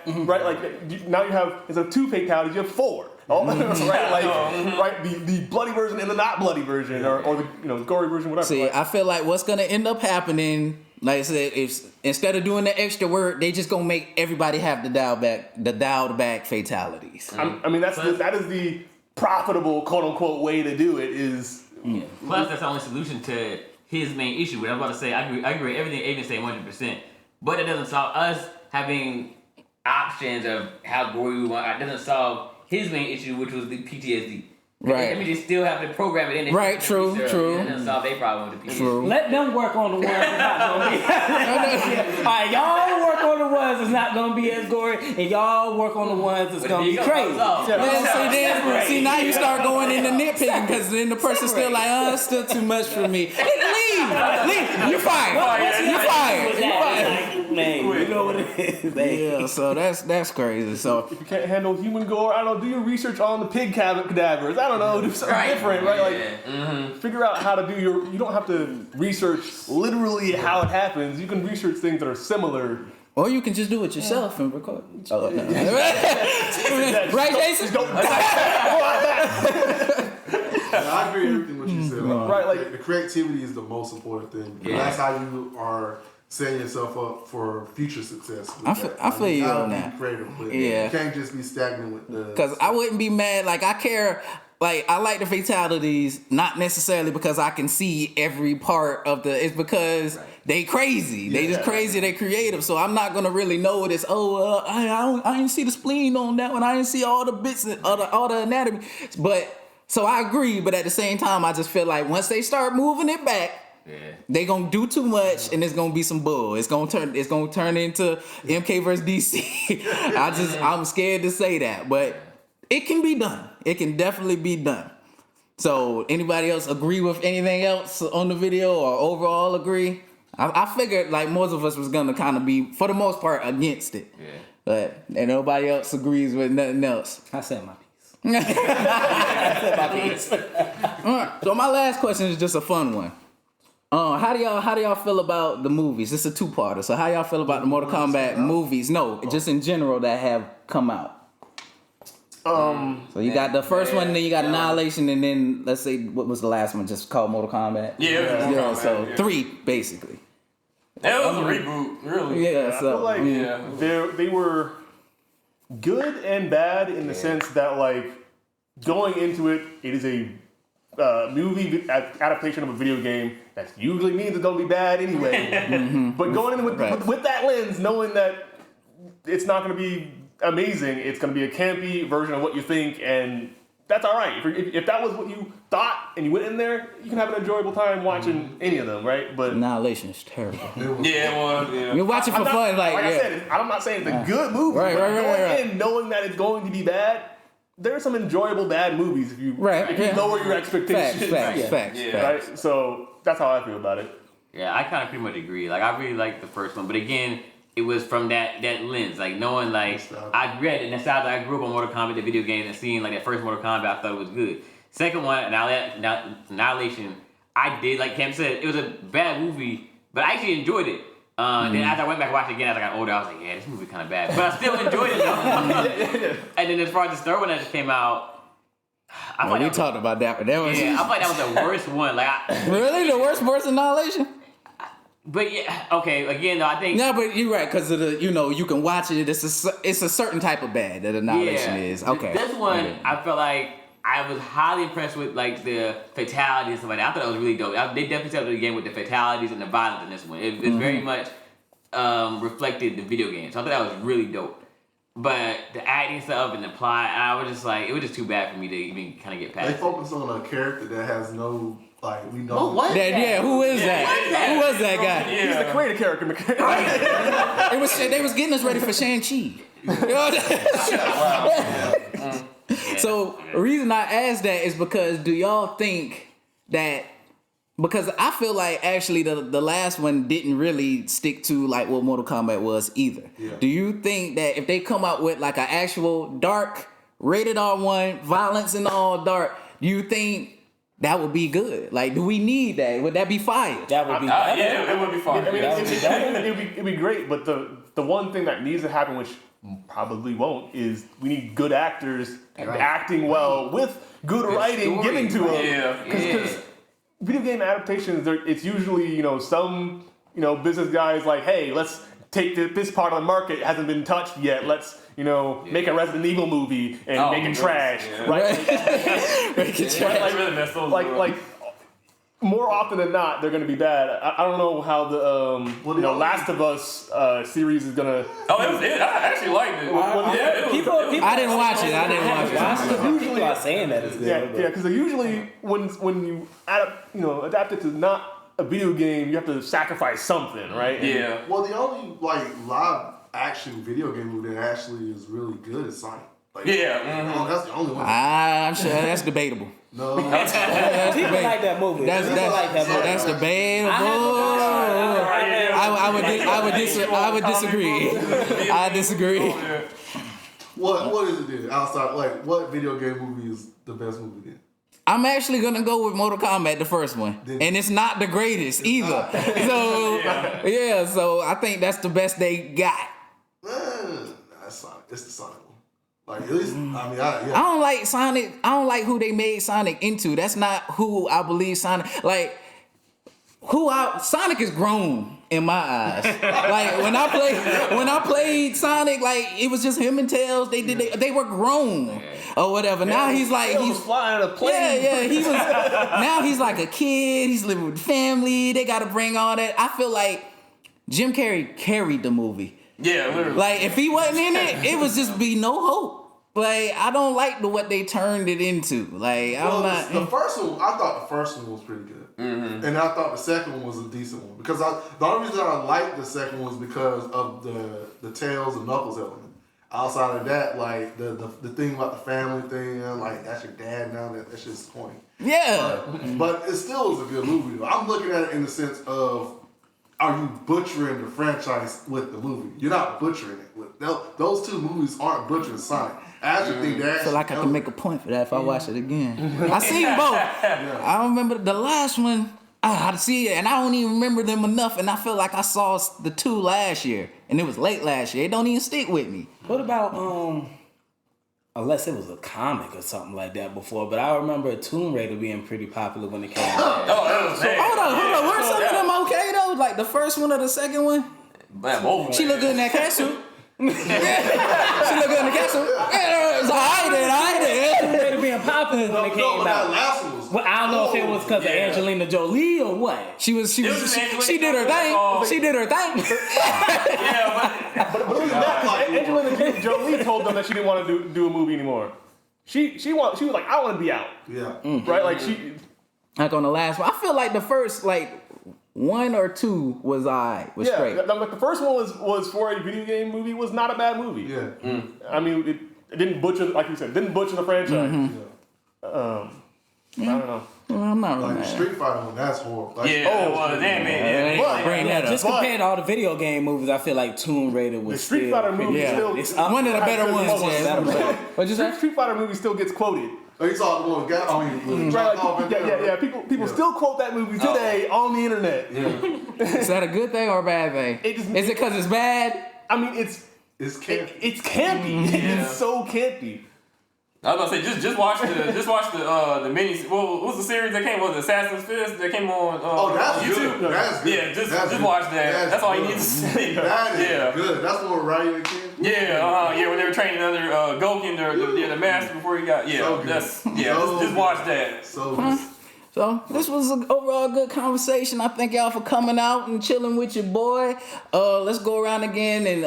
Now you have, instead of 2 fatalities, you have 4. Right? The bloody version and the not bloody version, or the gory version, whatever. See, I feel like what's going to end up happening, like I said, if instead of doing the extra work, they just going to make everybody have the dialed back fatalities. I mean, that is the profitable, quote unquote, way to do it is. Plus, that's the only solution to his main issue. What I'm about to say, I agree with everything Avin said 100%. But it doesn't solve us having options of how gory we want. It doesn't solve his main issue, which was the PTSD. Right. I mean, they still have to program it in. Right. True. It doesn't solve their problem with the PTSD. True. Let them work on the ones that's not gonna be. All right, y'all work on the ones that's not gonna be as gory, and y'all work on the ones that's gonna be crazy. See, now you start going into nitpicking, because then the person's still like, it's still too much for me. Leave. Leave. You're fired. You're fired. You're fired. Man, you know what it is. Yeah, so that's crazy. So If you can't handle human gore, I don't know, do your research on the pig cadavers. I don't know, do something different, right? Like, figure out how to do you don't have to research literally how it happens. You can research things that are similar. or you can just do it yourself and record. Oh, no. Right, Jason? I agree with everything what you said. Right, like- the creativity is the most important thing. Yeah. That's how you are setting yourself up for future success. with I that. feel you gotta on be that. creative, but Yeah. you can't just be stagnant with the. Because I wouldn't be mad. Like, I care. Like, I like the fatalities, not necessarily because I can see every part of the. It's because they crazy. They just crazy. They creative. So I'm not gonna really know this. I didn't see the spleen on that one. I didn't see all the bits, all the anatomy. But so I agree. But at the same time, I just feel like once they start moving it back. Yeah. They gonna do too much, and it's gonna be some bull. It's gonna turn into MK versus DC. I'm scared to say that, but it can be done. It can definitely be done. So, anybody else agree with anything else on the video, or overall agree? I figured like most of us was gonna kind of be, for the most part, against it. Yeah. But and nobody else agrees with nothing else. I said my piece. All right. So my last question is just a fun one. How do y'all feel about the movies? It's a two-parter. So how y'all feel about the Mortal Kombat movies? No, just in general that have come out. So you got the first one, and then you got Annihilation, and then let's say what was the last one? Just called Mortal Kombat. Yeah. So 3 basically. That was a reboot, really. Yeah. I So feel like they were good and bad in the sense that, like, going into it, it is a movie adaptation of a video game that usually means it's gonna be bad anyway. But going in with that lens, knowing that it's not gonna be amazing, it's gonna be a campy version of what you think, and that's all right. If that was what you thought and you went in there, you can have an enjoyable time watching any of them, right? But Annihilation is terrible. You're watching for fun, like I said, I'm not saying it's a good movie. Right, but going right. in knowing that it's going to be bad, there are some enjoyable bad movies if you lower your expectations. Facts. Right? So that's how I feel about it. Yeah, I kind of pretty much agree. Like, I really liked the first one, but again, it was from that lens, like knowing, like, I read it, and that's how I grew up on Mortal Kombat, the video game, and seeing like that first Mortal Kombat, I thought it was good. Second one, Annihilation, I did, like Cam said, it was a bad movie, but I actually enjoyed it. Then as I went back and watched it again, as I got older, I was like, yeah, this movie kind of bad, but I still enjoyed it though. And then as far as this third one that just came out, We talked about that, but that was I thought that was the worst one. Like, really the worst Annihilation. But yeah, okay. Again, though, I think No, but you're right because of the you can watch it. It's a certain type of bad that Annihilation is. Okay. This one, I felt like I was highly impressed with, like, the fatalities and stuff like that. I thought it was really dope. They definitely set up the game with the fatalities and the violence in this one. It very much reflected the video game. So I thought that was really dope. But the acting stuff and the plot, I was just like, it was just too bad for me to even kind of get past They it. focus on a character that has no, like, we know. What? Who is that? Who was that guy? He's the creative character. They was getting us ready for Shang-Chi. So the reason I asked that is because do y'all think that, because I feel like actually the last one didn't really stick to like what Mortal Kombat was either. Yeah. Do you think that if they come out with like an actual dark rated R1 violence and all dark, do you think that would be good? Like, do we need that? Would that be fire? That would be Yeah, it would be fire. I mean, it'd be great, but the one thing that needs to happen, which probably won't, is we need good actors acting well with good writing given to them. Because video game adaptations, it's usually some business guys like, hey, let's take this part of the market hasn't been touched yet. Let's make a Resident Evil movie and make it trash, right? Make it trash. Like more often than not, they're going to be bad. I don't know how the Last of Us series is going to. I actually liked it. People I didn't watch it. Usually are saying that it's good. Yeah, because usually when you adapt it to not a video game, you have to sacrifice something, right? Yeah. Well, the only live action video game movie that actually is really good is Sonic. Like, Yeah, oh, that's the only one. I'm sure that's debatable. No. People like that movie. That's People like that movie. that's debatable. I would disagree. I disagree. What is it then? Outside, like, what video game movie is the best movie then? I'm actually gonna go with Mortal Kombat, the first one, and it's not the greatest either. So yeah, so I think that's the best they got. That's Sonic. It's the Sonic one. Like, at least, I mean, I don't like Sonic. I don't like who they made Sonic into. That's not who I believe Sonic. Like, Sonic is grown in my eyes. Like when I played Sonic, like it was just him and Tails. They were grown or whatever. Now he's like he's flying a plane. Yeah. Now he's like a kid. He's living with family. They got to bring all that. I feel like Jim Carrey carried the movie. Yeah, literally. Like if he wasn't in it, it would just be no hope. Like I don't like what they turned it into. Like I'm not. The first one, I thought the first one was pretty good, and I thought the second one was a decent one because the only reason I liked the second one was because of the Tails and Knuckles element. Outside of that, like the thing about the family thing, like that's your dad now. That's just corny. Yeah, but it still was a good movie. I'm looking at it in the sense of, are you butchering the franchise with the movie? You're not butchering it. Those two movies aren't butchering Sonic. I actually think that. I feel like I can make a point for that if I watch it again. I seen both. I remember the last one. I see it, and I don't even remember them enough. And I feel like I saw the two last year, and it was late last year. It don't even stick with me. What about unless it was a comic or something like that before? But I remember Tomb Raider being pretty popular when it came out. Oh, that was bad. Hold on. Were some of them okay though? Like the first one or the second one? Man, both. She looked good in that castle. She looked good in the castle. Yeah, it's alright then. Tomb Raider being popular when it came out. That last one was. Well, I don't know if it was because of Angelina Jolie or what. She did her thing. She did her thing. Yeah, But it was that. Angelina Jolie told them that she didn't want to do a movie anymore. She was like, I want to be out. Yeah. Right? Like she. Like on the last one, I feel like the first one or two was straight. Like the first one was for a video game movie, was not a bad movie. Yeah. I mean, it didn't butcher, like you said, didn't butcher the franchise. I don't know. Well, I'm not really Like the mad. Street Fighter one, that's horrible. Like, Bring that up. Just compared to all the video game movies, I feel like Tomb Raider was The Street still Fighter movie pretty- still. One of the better ones. What'd you say? Street Fighter movie still gets quoted. Oh, you saw the one with Right, like, people still quote that movie today on the internet. Is that a good thing or a bad thing? Is it because it's bad? I mean, it's campy. It's campy. It's so campy. I was about to say, just watch the mini. What was the series that came? Was it Assassin's Fist that came on? That's YouTube. good. That's good. Yeah, just watch that. That's all you need to see. That is good. That's the one with Ryu and Ken. Yeah, when they were training under Goken, the master before he got. Yeah, so just watch that. So this was an overall good conversation. I thank y'all for coming out and chilling with your boy. Let's go around again and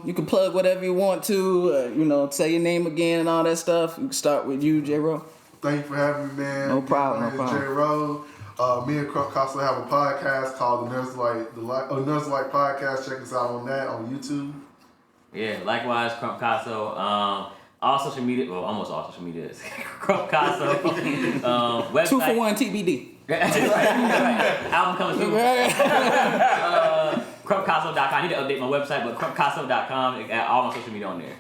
you can plug whatever you want to. Say your name again and all that stuff. You can start with you, Jarreau. Thank you for having me, man. No problem. Jarreau. Me and Crump Casso have a podcast called the Nerds Like Podcast. Check us out on that on YouTube. Yeah, likewise, Crump Casso. All social media, well, almost all social media is Crump Casso. Website. 2 for 1 TBD. right. Album coming soon. CrumpCasso.com. I need to update my website, but CrumpCasso.com. Got all my social media on there.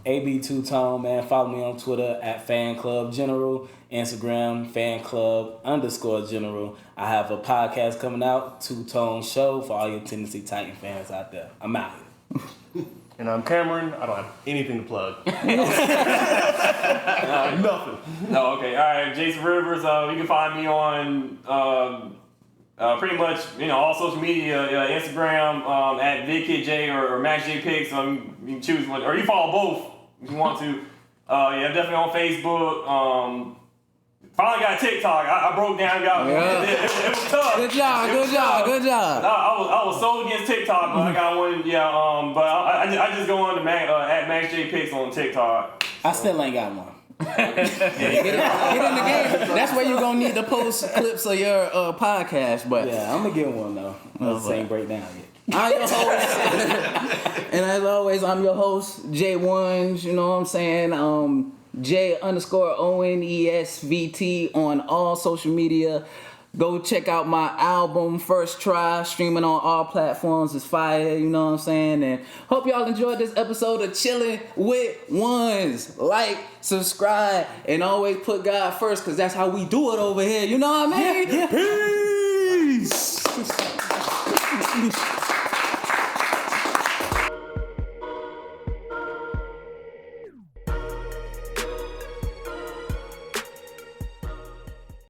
AB Two Tone, man. Follow me on Twitter at Fanclub General, Instagram Fanclub_General. I have a podcast coming out, Two Tone Show, for all your Tennessee Titan fans out there. I'm out here. And I'm Cameron. I don't have anything to plug. Nothing. No, okay. All right, Jason Rivers. You can find me on pretty much all social media, Instagram at VidKidJ or MaxJPix. You can choose one, or you follow both if you want to. I'm definitely on Facebook. Finally got TikTok. I broke down, got it was tough. Good job. I was so against TikTok, but I got one. Yeah. But I just go on to at MaxJPix on TikTok. I still ain't got one. Get in the game. That's where you're gonna need to post clips of your podcast. But yeah, I'm gonna get one though. Ain't break down yet. I'm your host. And as always, I'm your host, J1s, you know what I'm saying? J_ONESVT on all social media. Go check out my album, First Try, streaming on all platforms. It's fire, you know what I'm saying? And hope y'all enjoyed this episode of Chillin' with Ones. Like, subscribe, and always put God first, because that's how we do it over here. You know what I mean? Yeah. Peace.